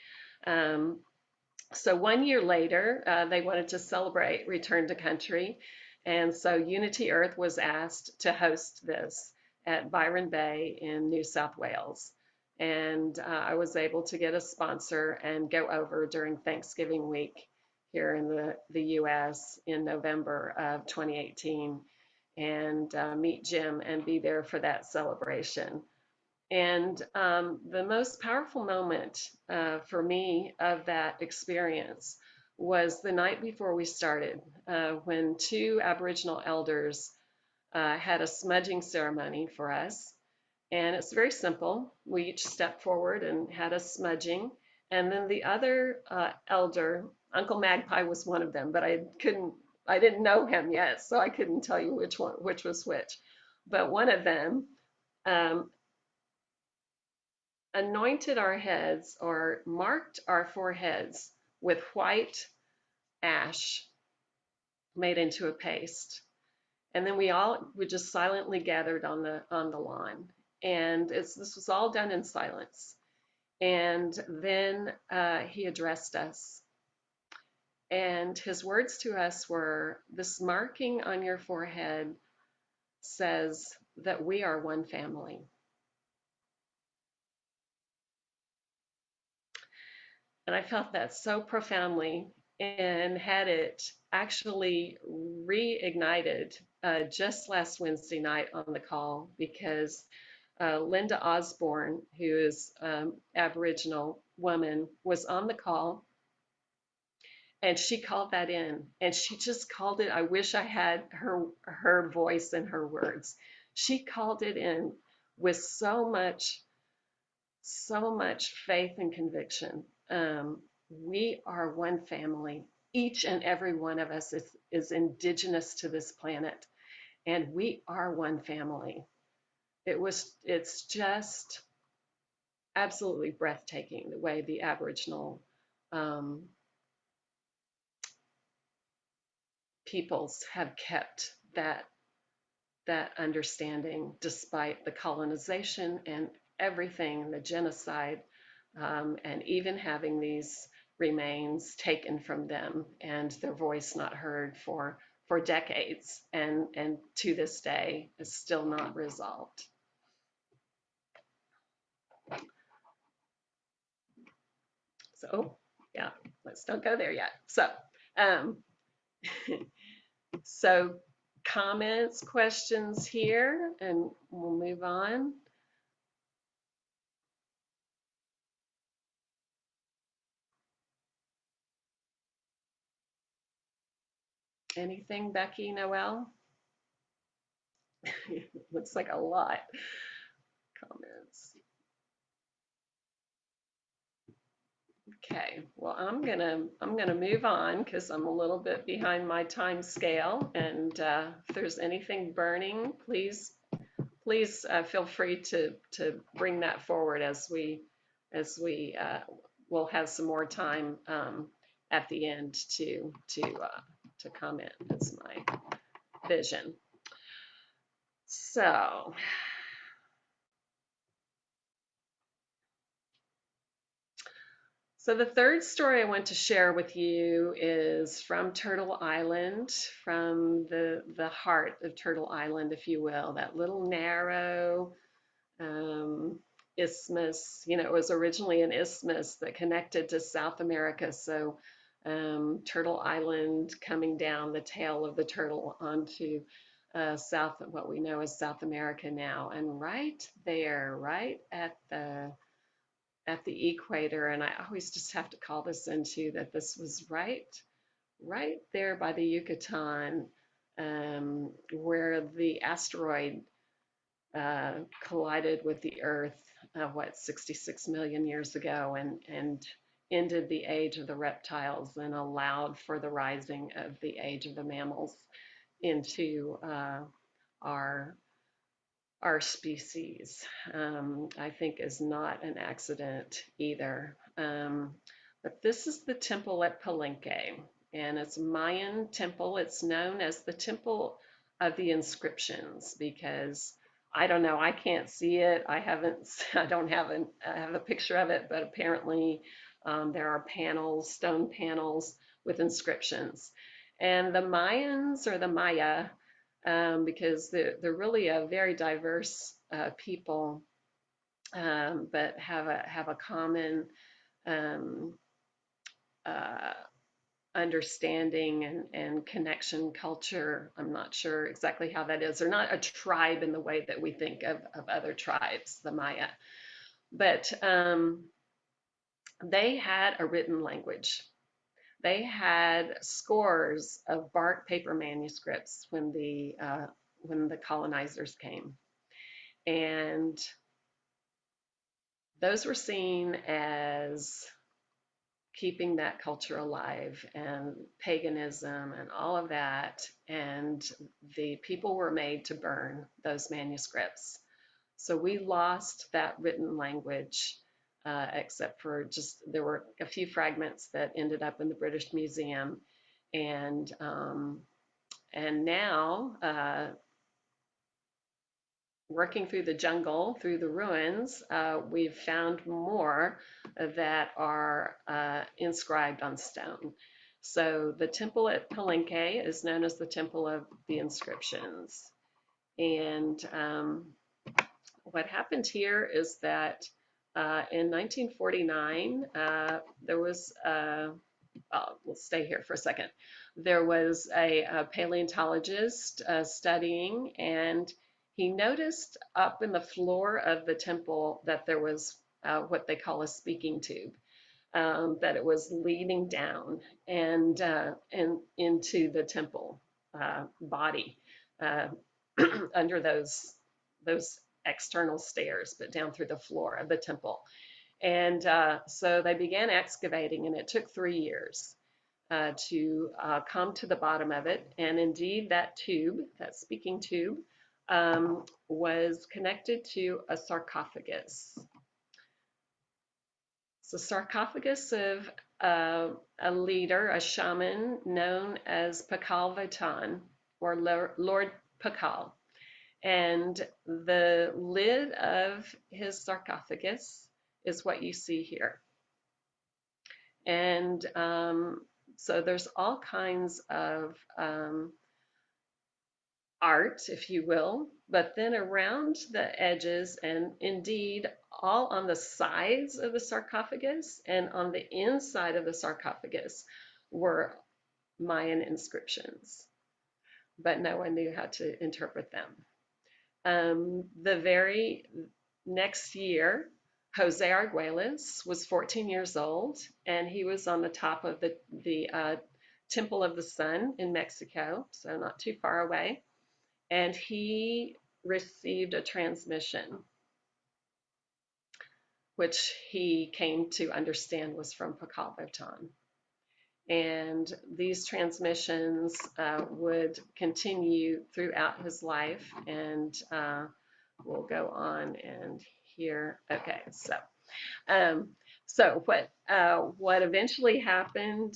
So 1 year later, they wanted to celebrate return to country. And so Unity Earth was asked to host this at Byron Bay in New South Wales. And I was able to get a sponsor and go over during Thanksgiving week here in the US in November of 2018 and meet Jim and be there for that celebration. And the most powerful moment for me of that experience was the night before we started, when two Aboriginal elders had a smudging ceremony for us. And it's very simple. We each stepped forward and had a smudging. And then the other elder, Uncle Magpie was one of them, but I didn't know him yet, so I couldn't tell you which was which. But one of them anointed our heads or marked our foreheads with white ash made into a paste. And then we just silently gathered on the lawn. And this was all done in silence. And then he addressed us. And his words to us were, "This marking on your forehead says that we are one family." And I felt that so profoundly and had it actually reignited just last Wednesday night on the call, because Linda Osborne, who is Aboriginal woman, was on the call, and she called that in, and she just called it. I wish I had her voice and her words. She called it in with so much faith and conviction. We are one family. Each and every one of us is indigenous to this planet, and we are one family. It's just absolutely breathtaking the way the Aboriginal peoples have kept that understanding despite the colonization and everything, the genocide, and even having these remains taken from them and their voice not heard for decades, and to this day is still not resolved. So yeah, let's don't go there yet. So so comments, questions here, and we'll move on. Anything, Becky, Noel? Looks like a lot. Comments. Okay, well, I'm gonna move on because I'm a little bit behind my time scale. And if there's anything burning, please feel free to bring that forward as we will have some more time at the end to comment. That's my vision. So the third story I want to share with you is from Turtle Island, from the heart of Turtle Island, if you will, that little narrow isthmus. You know, it was originally an isthmus that connected to South America. So Turtle Island coming down the tail of the turtle onto what we know as South America now. And right there, right at the equator, and I always just have to call this into that this was right there by the Yucatan, where the asteroid collided with the Earth, 66 million years ago, and ended the age of the reptiles and allowed for the rising of the age of the mammals into our species. I think is not an accident either. But this is the temple at Palenque, and it's a Mayan temple. It's known as the Temple of the Inscriptions because I don't know, I can't see it. I have a picture of it, but apparently there are panels, stone panels with inscriptions. And the Mayans, or the Maya, because they're really a very diverse people, but have a common understanding and connection culture. I'm not sure exactly how that is. They're not a tribe in the way that we think of other tribes, the Maya. But they had a written language. They had scores of bark paper manuscripts when the colonizers came, and those were seen as keeping that culture alive, and paganism and all of that. And the people were made to burn those manuscripts. So we lost that written language, except for just there were a few fragments that ended up in the British Museum. And now, working through the jungle, through the ruins, we've found more that are inscribed on stone. So the temple at Palenque is known as the Temple of the Inscriptions. And what happened here is that in 1949, there was, we'll stay here for a second. There was a paleontologist studying, and he noticed up in the floor of the temple that there was what they call a speaking tube, that it was leading down and into the temple body under those external stairs, but down through the floor of the temple. And so they began excavating, and it took 3 years to come to the bottom of it. And indeed, that tube, that speaking tube, was connected to a sarcophagus. It's a sarcophagus of a leader, a shaman known as Pacal Votan, or Lord Pacal. And the lid of his sarcophagus is what you see here. And so there's all kinds of art, if you will, but then around the edges, and indeed all on the sides of the sarcophagus and on the inside of the sarcophagus were Mayan inscriptions, but no one knew how to interpret them. The very next year, Jose Arguelles was 14 years old, and he was on the top of the Temple of the Sun in Mexico, so not too far away. And he received a transmission, which he came to understand was from Pacal Votan. And these transmissions would continue throughout his life, and we'll go on and here. Okay, so what eventually happened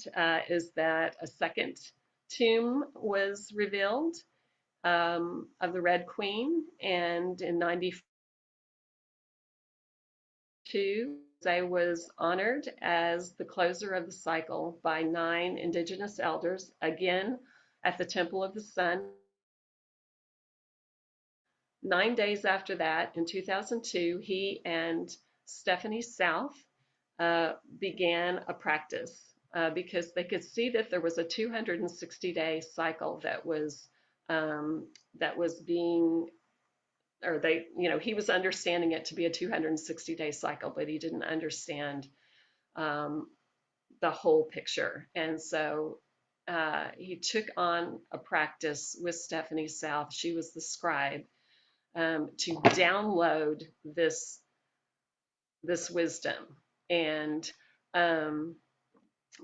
is that a second tomb was revealed of the Red Queen, and in 92, I was honored as the closer of the cycle by 9 indigenous elders, again at the Temple of the Sun. 9 days after that, in 2002, he and Stephanie South began a practice because they could see that there was a 260-day cycle that was being, or they, he was understanding it to be a 260-day cycle, but he didn't understand the whole picture. And so he took on a practice with Stephanie South. She was the scribe, to download this wisdom. And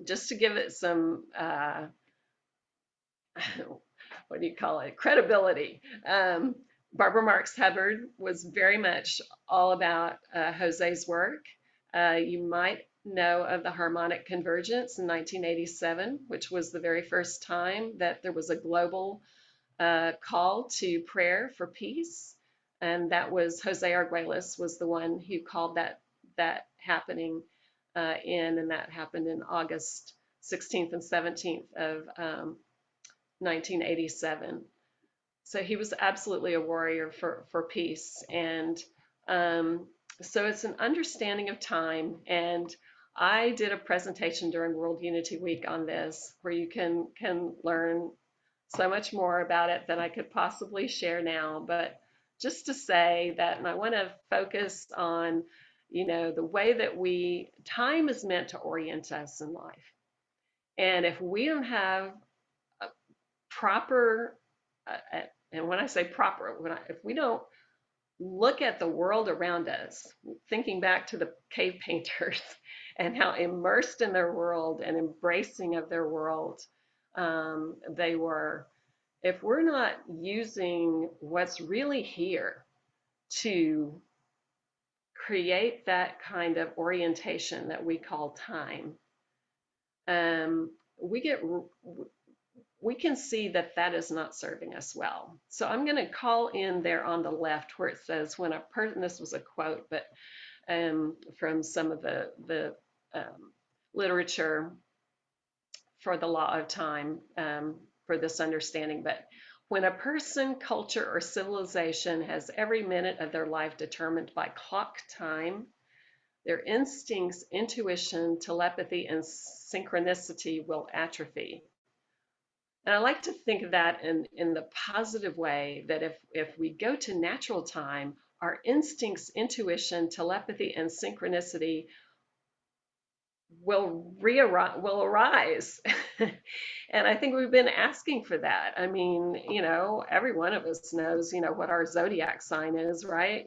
just to give it some, what do you call it, credibility, Barbara Marx Hubbard was very much all about Jose's work. You might know of the harmonic convergence in 1987, which was the very first time that there was a global call to prayer for peace. And that was Jose Arguelles was the one who called that happening and that happened in August 16th and 17th of 1987. So he was absolutely a warrior for peace. And so it's an understanding of time. And I did a presentation during World Unity Week on this, where you can learn so much more about it than I could possibly share now. But just to say that, and I want to focus on, the way that time is meant to orient us in life. And if we don't have a proper, and when I say proper, if we don't look at the world around us, thinking back to the cave painters and how immersed in their world and embracing of their world they were, if we're not using what's really here to create that kind of orientation that we call time, we can see that that is not serving us well. So I'm going to call in there on the left where it says, when a person, this was a quote, but from some of the literature for the law of time, for this understanding, but when a person, culture, or civilization has every minute of their life determined by clock time, their instincts, intuition, telepathy, and synchronicity will atrophy. And I like to think of that in the positive way, that if we go to natural time, our instincts, intuition, telepathy, and synchronicity will arise. And I think we've been asking for that. I mean, every one of us knows, what our zodiac sign is, right?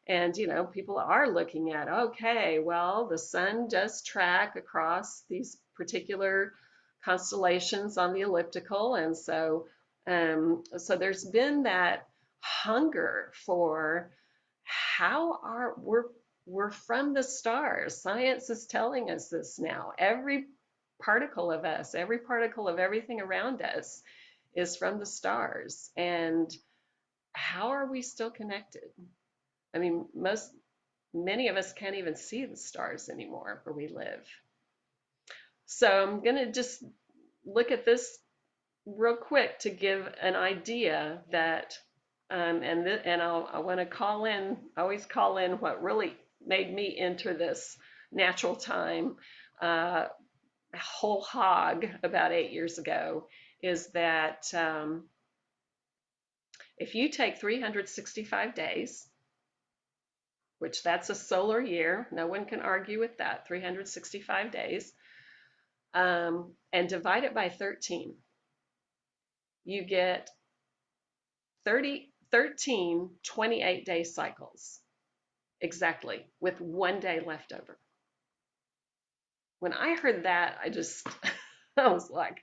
And people are looking at, okay, well, the sun does track across these particular constellations on the elliptical, and so there's been that hunger for we're from the stars. Science is telling us this now. Every particle of us, every particle of everything around us is from the stars. And how are we still connected? I mean, many of us can't even see the stars anymore where we live. So I'm going to just look at this real quick to give an idea that, I want to call in, I always call in what really made me enter this natural time whole hog about 8 years ago, is that if you take 365 days, which that's a solar year, no one can argue with that, 365 days, and divide it by 13, you get 13 28-day cycles, exactly, with 1 day left over. When I heard that, I was like,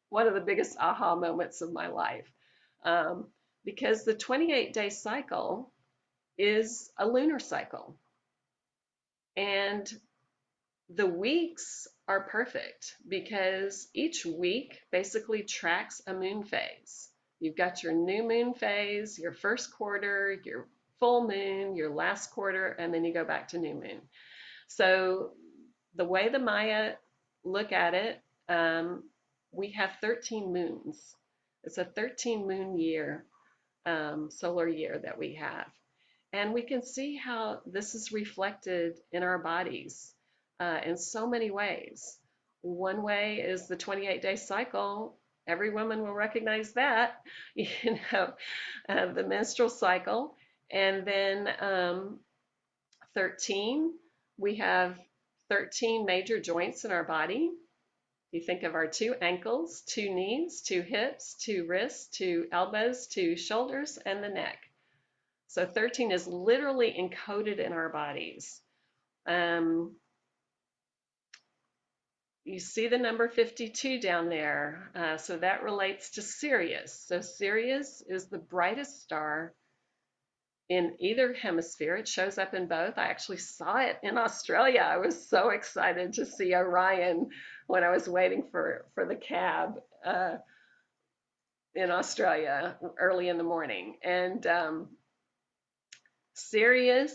one of the biggest aha moments of my life. Because the 28-day cycle is a lunar cycle. And the weeks are perfect because each week basically tracks a moon phase. You've got your new moon phase, your first quarter, your full moon, your last quarter, and then you go back to new moon. So the way the Maya look at it, we have 13 moons. It's a 13 moon year, solar year that we have. And we can see how this is reflected in our bodies in so many ways. One way is the 28-day cycle. Every woman will recognize that, the menstrual cycle. And then 13, we have 13 major joints in our body. You think of our 2 ankles, 2 knees, 2 hips, 2 wrists, 2 elbows, 2 shoulders, and the neck. So 13 is literally encoded in our bodies. You see the number 52 down there. So that relates to Sirius. So Sirius is the brightest star in either hemisphere. It shows up in both. I actually saw it in Australia. I was so excited to see Orion when I was waiting for the cab in Australia early in the morning. And Sirius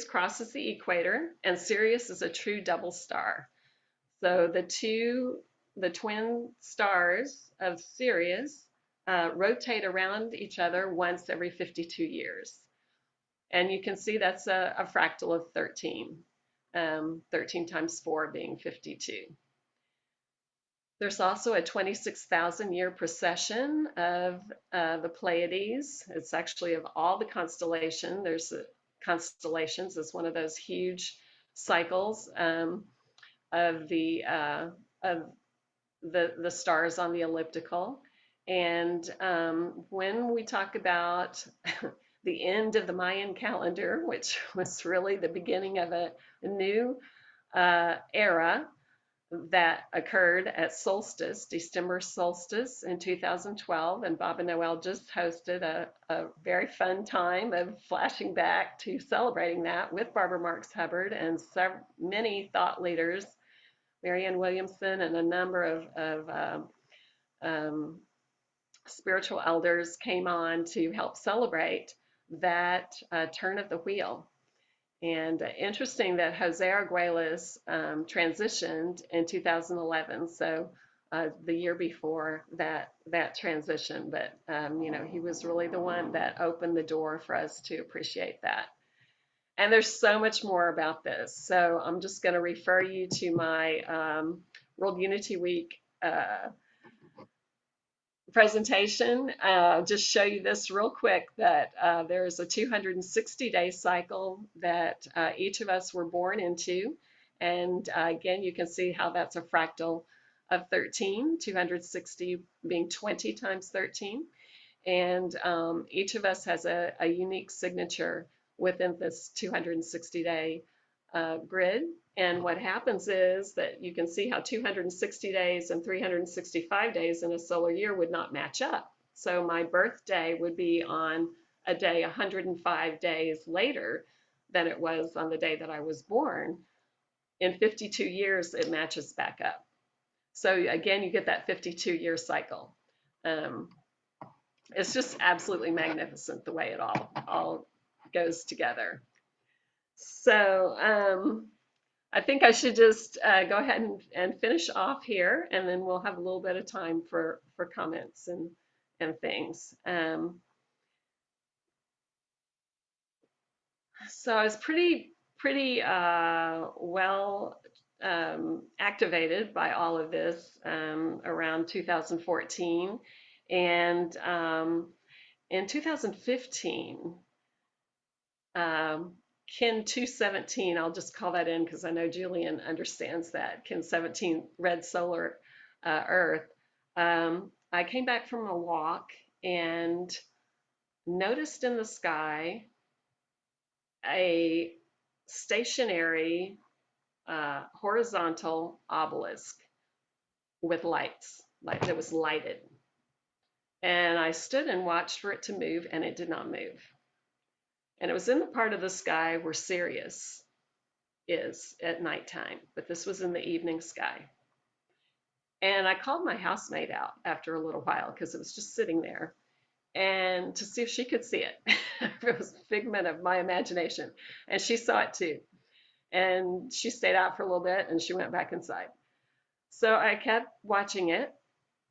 crosses the equator, and Sirius is a true double star. So the twin stars of Sirius rotate around each other once every 52 years. And you can see that's a fractal of 13. 13 times 4 being 52. There's also a 26,000 year precession of the Pleiades. It's actually of all the constellation. There's constellations. It's one of those huge cycles of the stars on the elliptical. And when we talk about the end of the Mayan calendar, which was really the beginning of a new era that occurred at solstice, December solstice in 2012. And Bob and Noel just hosted a very fun time of flashing back to celebrating that with Barbara Marx Hubbard and many thought leaders, Marianne Williamson, and a number of spiritual elders came on to help celebrate that turn of the wheel. And interesting that Jose Arguelles transitioned in 2011, so the year before that transition. But you know, he was really the one that opened the door for us to appreciate that. And there's so much more about this. So I'm just going to refer you to my World Unity Week presentation. Just show you this real quick, that there's a 260-day cycle that each of us were born into. And again, you can see how that's a fractal of 13, 260 being 20 times 13. And each of us has a unique signature within this 260-day grid. And what happens is that you can see how 260 days and 365 days in a solar year would not match up. So my birthday would be on a day 105 days later than it was on the day that I was born. In 52 years, it matches back up. So again, you get that 52-year cycle. It's just absolutely magnificent the way it all goes together. So I think I should just go ahead and finish off here, and then we'll have a little bit of time for comments and things. So I was pretty well activated by all of this around 2014, and in 2015. Kin 217, I'll just call that in because I know Julian understands that. Kin 17, red solar Earth. I came back from a walk and noticed in the sky a stationary horizontal obelisk with lights, like that was lighted. And I stood and watched for it to move, and it did not move. And it was in the part of the sky where Sirius is at nighttime, but this was in the evening sky. And I called my housemate out after a little while because it was just sitting there, and to see if she could see it. It was a figment of my imagination. And she saw it too. And she stayed out for a little bit and she went back inside. So I kept watching it.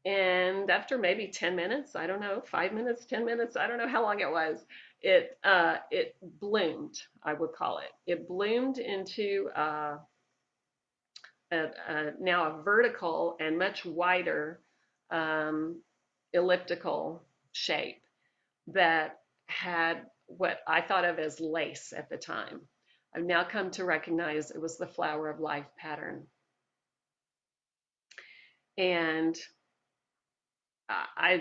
And after maybe 10 minutes, I don't know, 5 minutes, 10 minutes, I don't know how long it was, it bloomed, I would call it. It bloomed into now a vertical and much wider elliptical shape that had what I thought of as lace at the time. I've now come to recognize it was the flower of life pattern. And I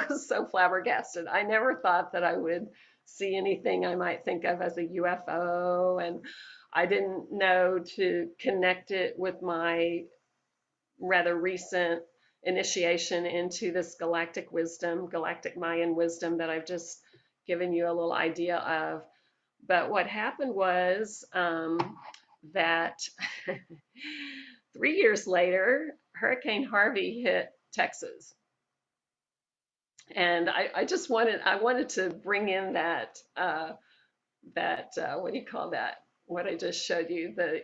was so flabbergasted. I never thought that I would see anything I might think of as a UFO, and I didn't know to connect it with my rather recent initiation into this galactic wisdom, galactic Mayan wisdom that I've just given you a little idea of. But what happened was that 3 years later, Hurricane Harvey hit Texas. And I wanted to bring in that what do you call that? What I just showed you, the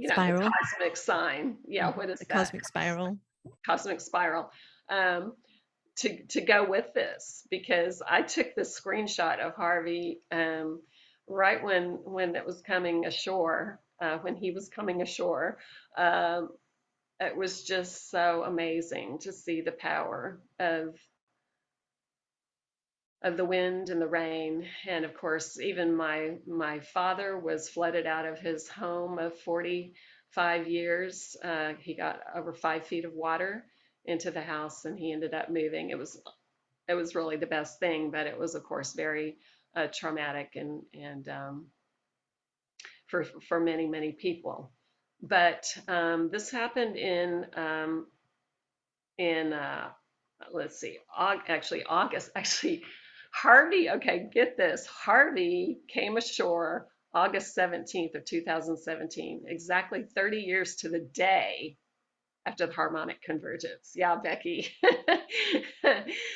Spiral. the cosmic sign. Yeah, what is the that? Cosmic spiral. Cosmic spiral. To go with this, because I took this screenshot of Harvey right when it was coming ashore, when he was coming ashore. Um, it was just so amazing to see the power of the wind and the rain. And of course, even my father was flooded out of his home of 45 years. He got over 5 feet of water into the house, and he ended up moving. It was really the best thing, but it was of course very traumatic and for many people. But this happened in let's see, August. Actually, Harvey. Okay, get this. Harvey came ashore August 17th of 2017, exactly 30 years to the day after the harmonic convergence. Yeah, Becky.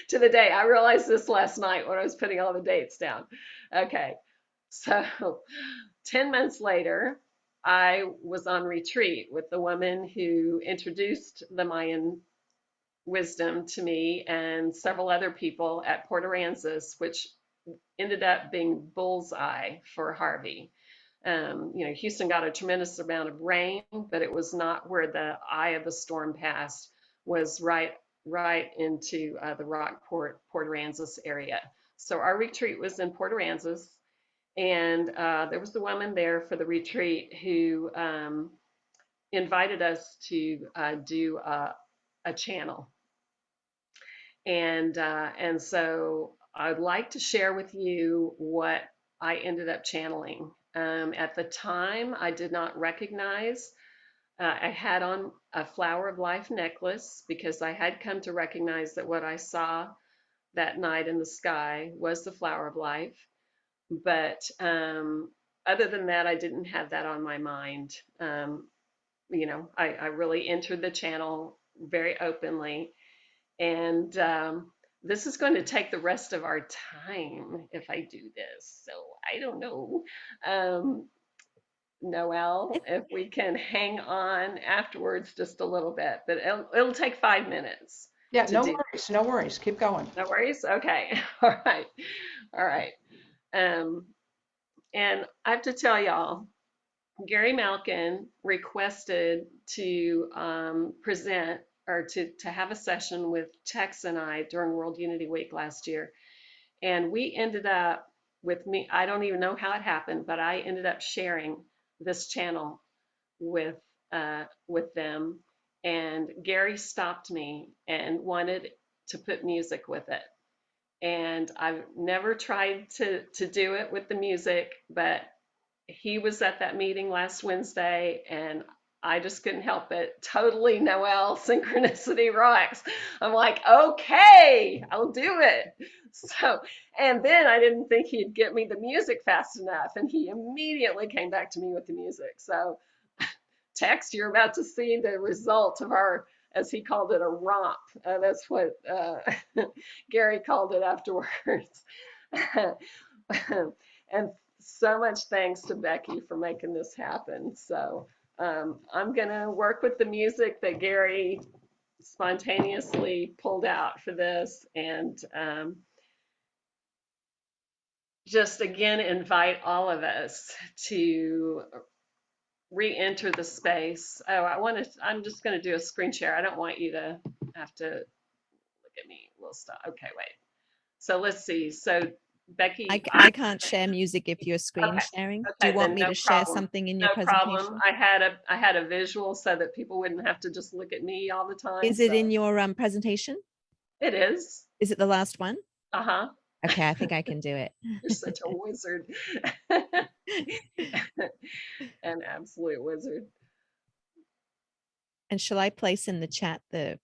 To the day. I realized this last night when I was putting all the dates down. Okay, so 10 months later, I was on retreat with the woman who introduced the Mayan wisdom to me and several other people at Port Aransas, which ended up being bullseye for Harvey. Houston got a tremendous amount of rain, but it was not where the eye of the storm passed. Was right into the Rockport, Port Aransas area. So our retreat was in Port Aransas, and there was the woman there for the retreat who invited us to do a channel. And so I'd like to share with you what I ended up channeling. At the time, I did not recognize. I had on a flower of life necklace because I had come to recognize that what I saw that night in the sky was the flower of life. But other than that, I didn't have that on my mind. I really entered the channel very openly. And this is going to take the rest of our time if I do this. So I don't know. Noelle, if we can hang on afterwards just a little bit, but it'll take 5 minutes. Yeah, to no do. worries, no worries. Keep going. No worries? Okay. All right. All right. And I have to tell y'all, Gary Malkin requested to present or to have a session with Tex and I during World Unity Week last year. And we ended up with me, I don't even know how it happened, but I ended up sharing this channel with them. And Gary stopped me and wanted to put music with it. And I've never tried to do it with the music, but he was at that meeting last Wednesday, and I just couldn't help it. Totally, Noelle, synchronicity rocks. I'm like, okay, I'll do it. So, and then I didn't think he'd get me the music fast enough, and he immediately came back to me with the music. So, Tex, you're about to see the result of our, as he called it, a romp. That's what Gary called it afterwards. And so much thanks to Becky for making this happen. So I'm going to work with the music that Gary spontaneously pulled out for this, and just again invite all of us to re-enter the space. I'm just going to do a screen share. I don't want you to have to look at me. We'll stop. Okay, wait. So let's see. So Becky, I can't share music if you're screen Okay. sharing. Do Okay, you want then me no to share problem. something in your No presentation? problem. I had a visual so that people wouldn't have to just look at me all the time. Is it so- in your presentation? It is. Is it the last one? Uh-huh. Okay, I think I can do it. You're such a wizard. An absolute wizard. And shall I place in the chat the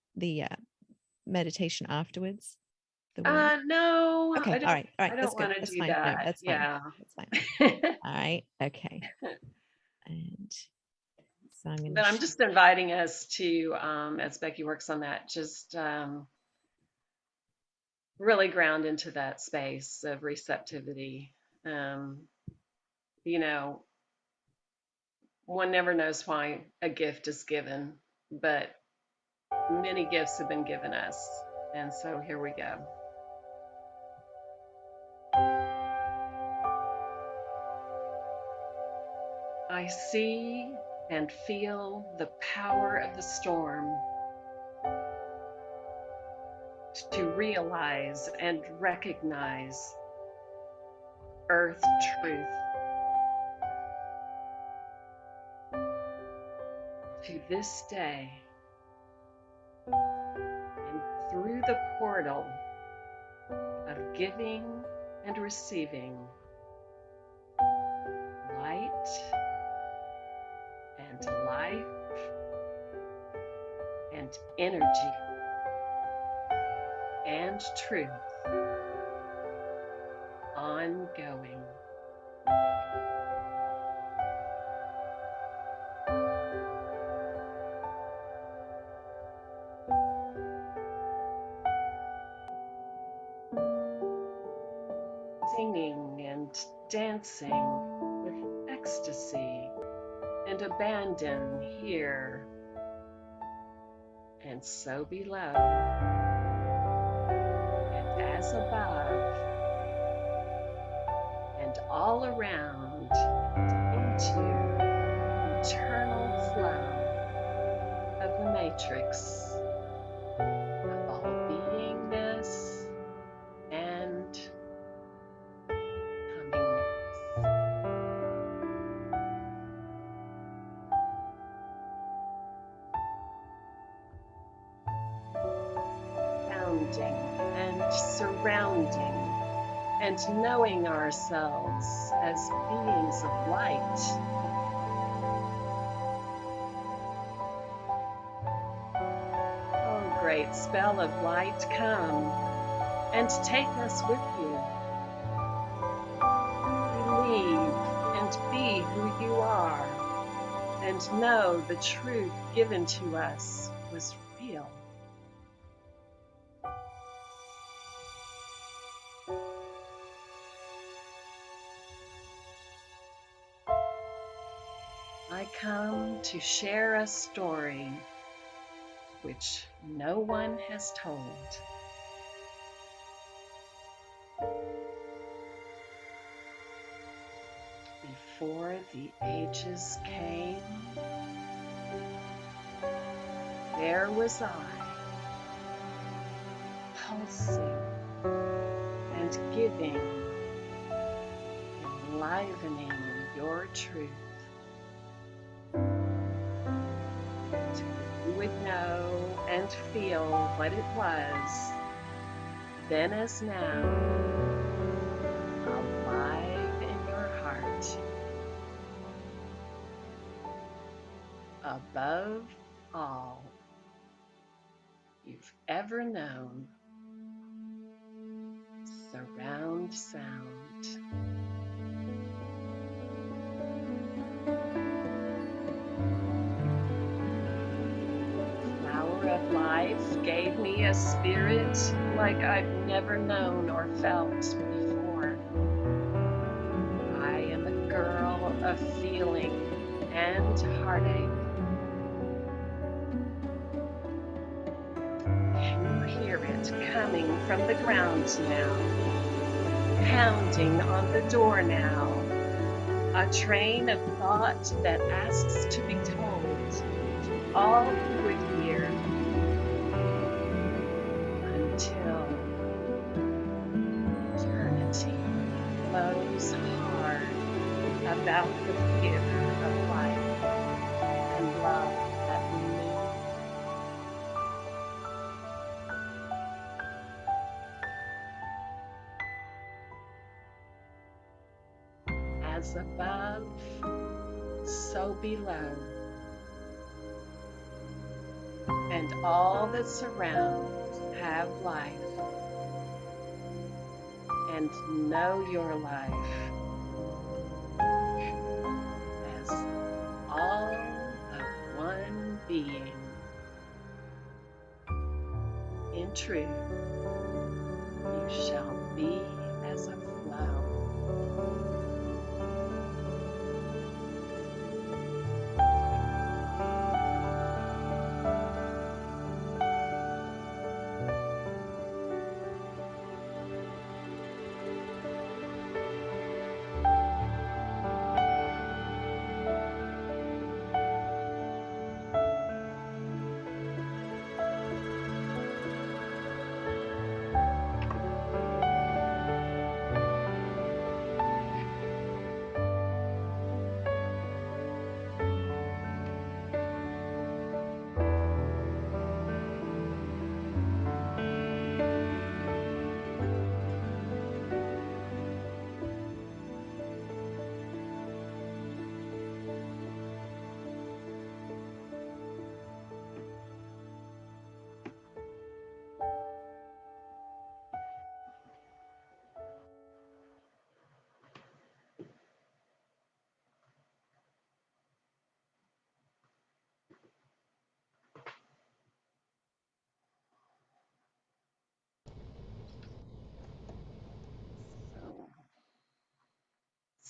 meditation afterwards? The word? No. Okay, all right, I that's don't good. want to That's do fine. No, that. that's fine. Yeah. That's fine. All right, okay. And so I'm going But I'm to. just inviting us to, as Becky works on that, just really ground into that space of receptivity. One never knows why a gift is given, but many gifts have been given us. And so here we go. I see and feel the power of the storm to realize and recognize earth truth. To this day, and through the portal of giving and receiving light and life and energy and truth ongoing. Singing and dancing with ecstasy and abandon here and so below, and as above, and all around, into eternal flow of the matrix of all beingness and comingness. Founding and surrounding and knowing ourselves as beings of light. Oh, great spell of light, come and take us with you. Believe and be who you are, and know the truth given to us was real. I come to share a story which no one has told. Before the ages came, there was I, pulsing and giving, enlivening your truth. You would know and feel what it was, then as now, alive in your heart. Above all you've ever known, surround sound. Flower of life gave me a spirit like I've never known or felt before. I am a girl of feeling and heartache. You hear it coming from the ground now, pounding on the door now, a train of thought that asks to be told to all who would hear, until eternity flows hard about the theater of life and love that we knew. As above, so below, and all that surrounds have life, and know your life as all of one being. In truth, you shall be as a flow.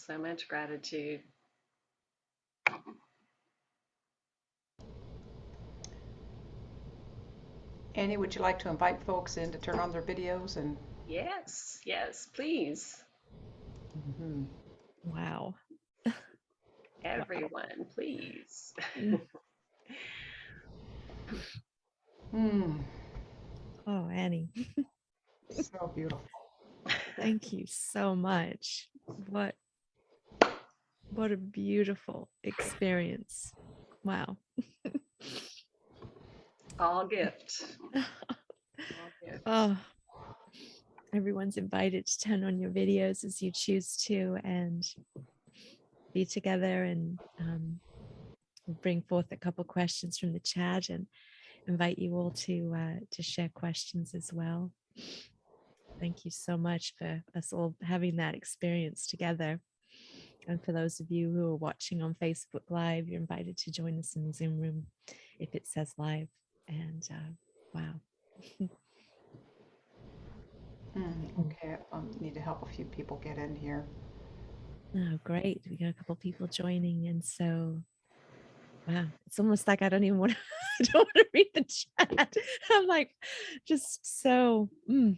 So much gratitude. Annie, would you like to invite folks in to turn on their videos and? Yes, yes, please. Mhm. Wow. Everyone, please. Hmm. Oh, Annie, So beautiful. thank you so much. What a beautiful experience. Wow. All gift. All gift. Oh, everyone's invited to turn on your videos as you choose to and be together, and we'll bring forth a couple questions from the chat and invite you all to share questions as well. Thank you so much for us all having that experience together. And for those of you who are watching on Facebook Live, you're invited to join us in the Zoom room if it says live. And wow. Okay, I need to help a few people get in here. Oh, great. We got a couple people joining. And so, wow, it's almost like I don't even want to, I don't want to read the chat. I'm like, just so, Go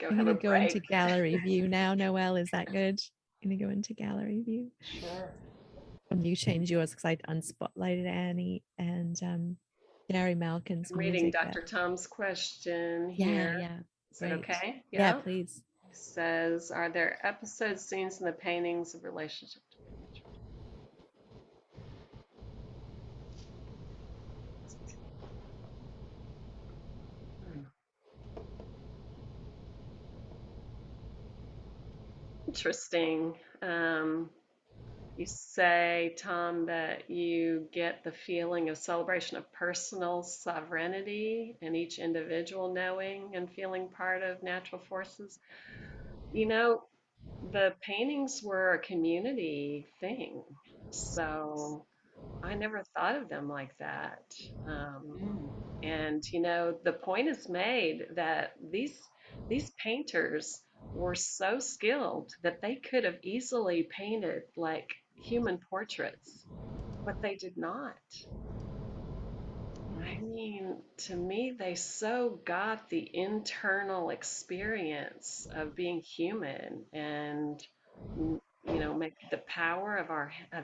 I'm have going a to go into break. gallery view now. Noelle, is that good? Going to go into gallery view. Sure. And you change yours because I unspotlighted Annie and Gary Malkin's I'm reading music. Dr. Tom's question Yeah, here. yeah. Is that Great. okay? Yeah, please. He says, are there episodes, scenes in the paintings of relationship? Interesting. You say, Tom, that you get the feeling of celebration of personal sovereignty and each individual knowing and feeling part of natural forces. You know, the paintings were a community thing. So I never thought of them like that. And you know, the point is made that these painters were so skilled that they could have easily painted like human portraits, but they did not. I mean, to me, they so got the internal experience of being human and you know, make the power of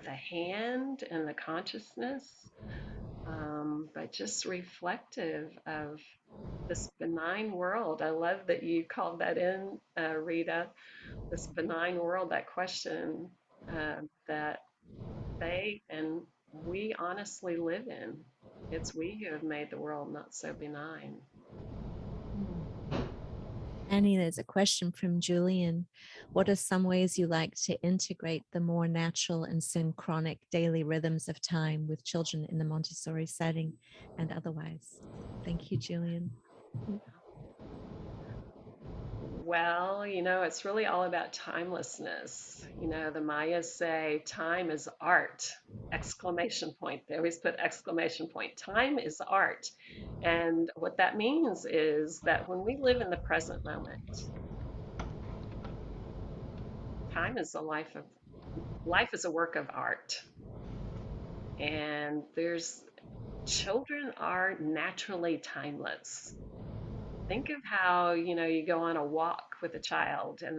the hand and the consciousness, but just reflective of this benign world. I love that you called that in, Rita, this benign world, that question that they and we honestly live in. It's we who have made the world not so benign. Annie, there's a question from Julian. What are some ways you like to integrate the more natural and synchronic daily rhythms of time with children in the Montessori setting and otherwise? Thank you, Julian. Well, you know, it's really all about timelessness. You know, the Mayas say time is art, exclamation point. They always put exclamation point. Time is art. And what that means is that when we live in the present moment, time is life is a work of art. And children are naturally timeless. Think of how, you know, you go on a walk with a child and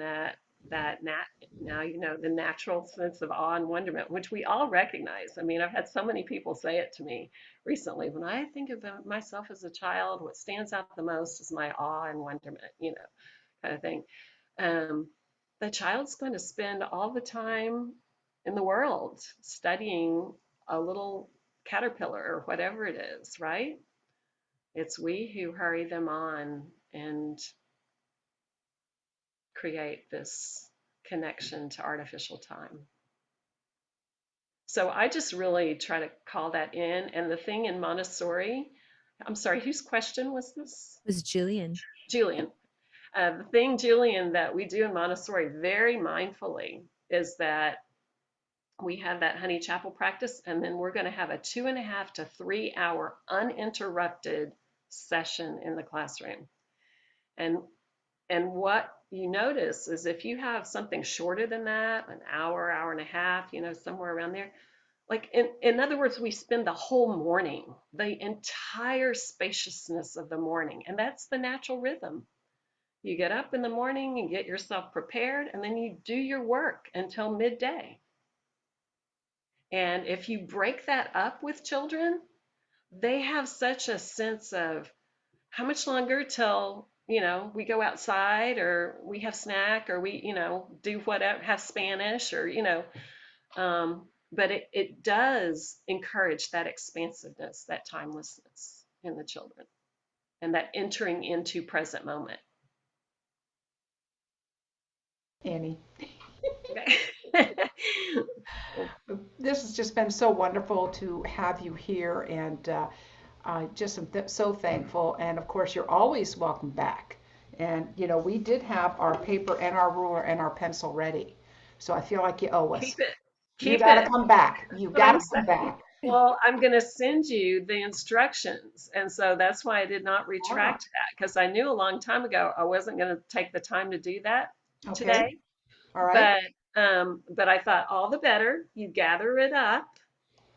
now you know the natural sense of awe and wonderment, which we all recognize. I mean, I've had so many people say it to me recently. When I think of myself as a child, what stands out the most is my awe and wonderment, you know, kind of thing. Um, the child's going to spend all the time in the world studying a little caterpillar or whatever it is, right? It's we who hurry them on and create this connection to artificial time. So I just really try to call that in. And the thing in Montessori, I'm sorry, whose question was this? It was Julian. Julian. The thing, Julian, that we do in Montessori very mindfully is that we have that honey chapel practice, and then we're going to have a 2.5 to 3 hour uninterrupted session in the classroom. And And what you notice is if you have something shorter than that, an hour, hour and a half, somewhere around there, like in other words, we spend the whole morning, the entire spaciousness of the morning, and that's the natural rhythm. You get up in the morning, you get yourself prepared, and then you do your work until midday. And if you break that up with children, they have such a sense of how much longer till, we go outside or we have snack or we, do whatever, have Spanish or, but it does encourage that expansiveness, that timelessness in the children and that entering into present moment. Annie, Okay. this has just been so wonderful to have you here, and I just am so thankful. And of course, you're always welcome back. And we did have our paper and our ruler and our pencil ready, so I feel like you owe us. Keep it. You Keep got to it. come back. You got to come back. Well, I'm going to send you the instructions. And so that's why I did not retract that, because I knew a long time ago I wasn't going to take the time to do that Okay. today. All right. But I thought all the better. You gather it up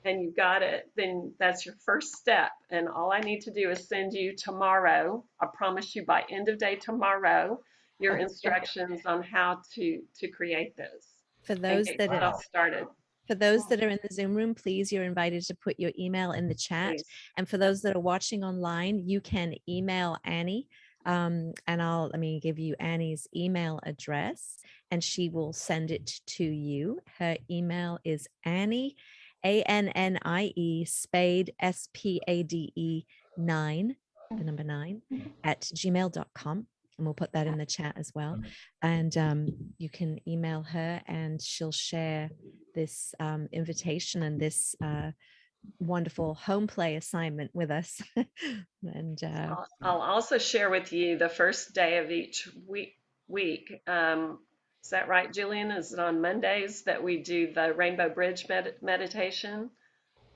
and you got it. Then that's your first step. And all I need to do is send you tomorrow. I promise you by end of day tomorrow, your instructions on how to create this. For those and get that yourself started. For those that are in the Zoom room, please, you're invited to put your email in the chat. Please. And for those that are watching online, you can email Annie. And let me give you Annie's email address, and she will send it to you. Her email is Annie, ANNIE, Spade, SPADE 9, the number 9, at gmail.com. And we'll put that in the chat as well. And you can email her and she'll share this invitation and this wonderful home play assignment with us. And I'll also share with you the first day of each week. Is that right, Julian? Is it on Mondays that we do the Rainbow Bridge meditation?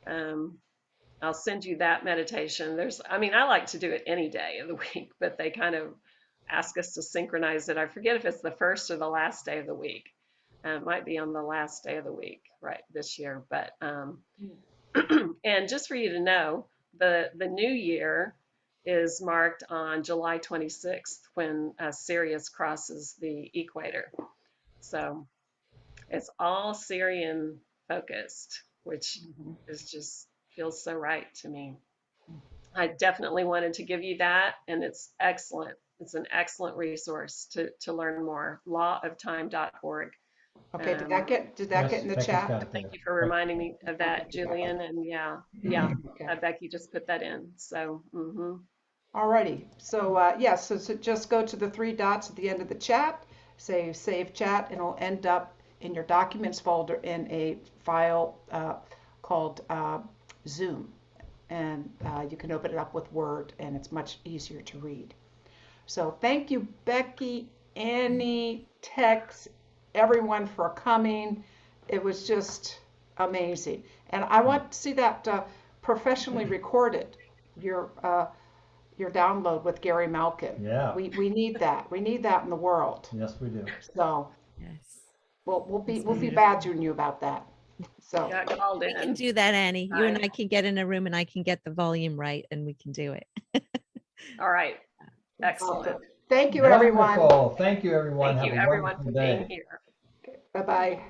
I'll send you that meditation. I like to do it any day of the week, but they kind of ask us to synchronize it. I forget if it's the first or the last day of the week. It might be on the last day of the week, right, this year. But and just for you to know, the new year is marked on July 26th when Sirius crosses the equator. So it's all Syrian focused, which is just feels so right to me. I definitely wanted to give you that, and it's excellent. It's an excellent resource to learn more. Lawoftime.org. Okay. Did that get in the chat? Thank you for reminding me of that, Julian. And yeah, Okay. Becky just put that in. So. Alrighty. So so just go to the 3 dots at the end of the chat, say save chat, and it'll end up in your documents folder in a file called Zoom. And you can open it up with Word, and it's much easier to read. So thank you, Becky, Annie, Tex, everyone for coming. It was just amazing. And I want to see that professionally recorded, your download with Gary Malkin. Yeah. We need that. We need that in the world. Yes, we do. So yes, we'll be badgering you about that. So Got called we can in. do that, Annie. You and I can get in a room and I can get the volume right and we can do it. All right. Excellent. thank you, everyone. Wonderful. Thank you, everyone. Thank you, Have a everyone, wonderful for day. being here. Bye-bye.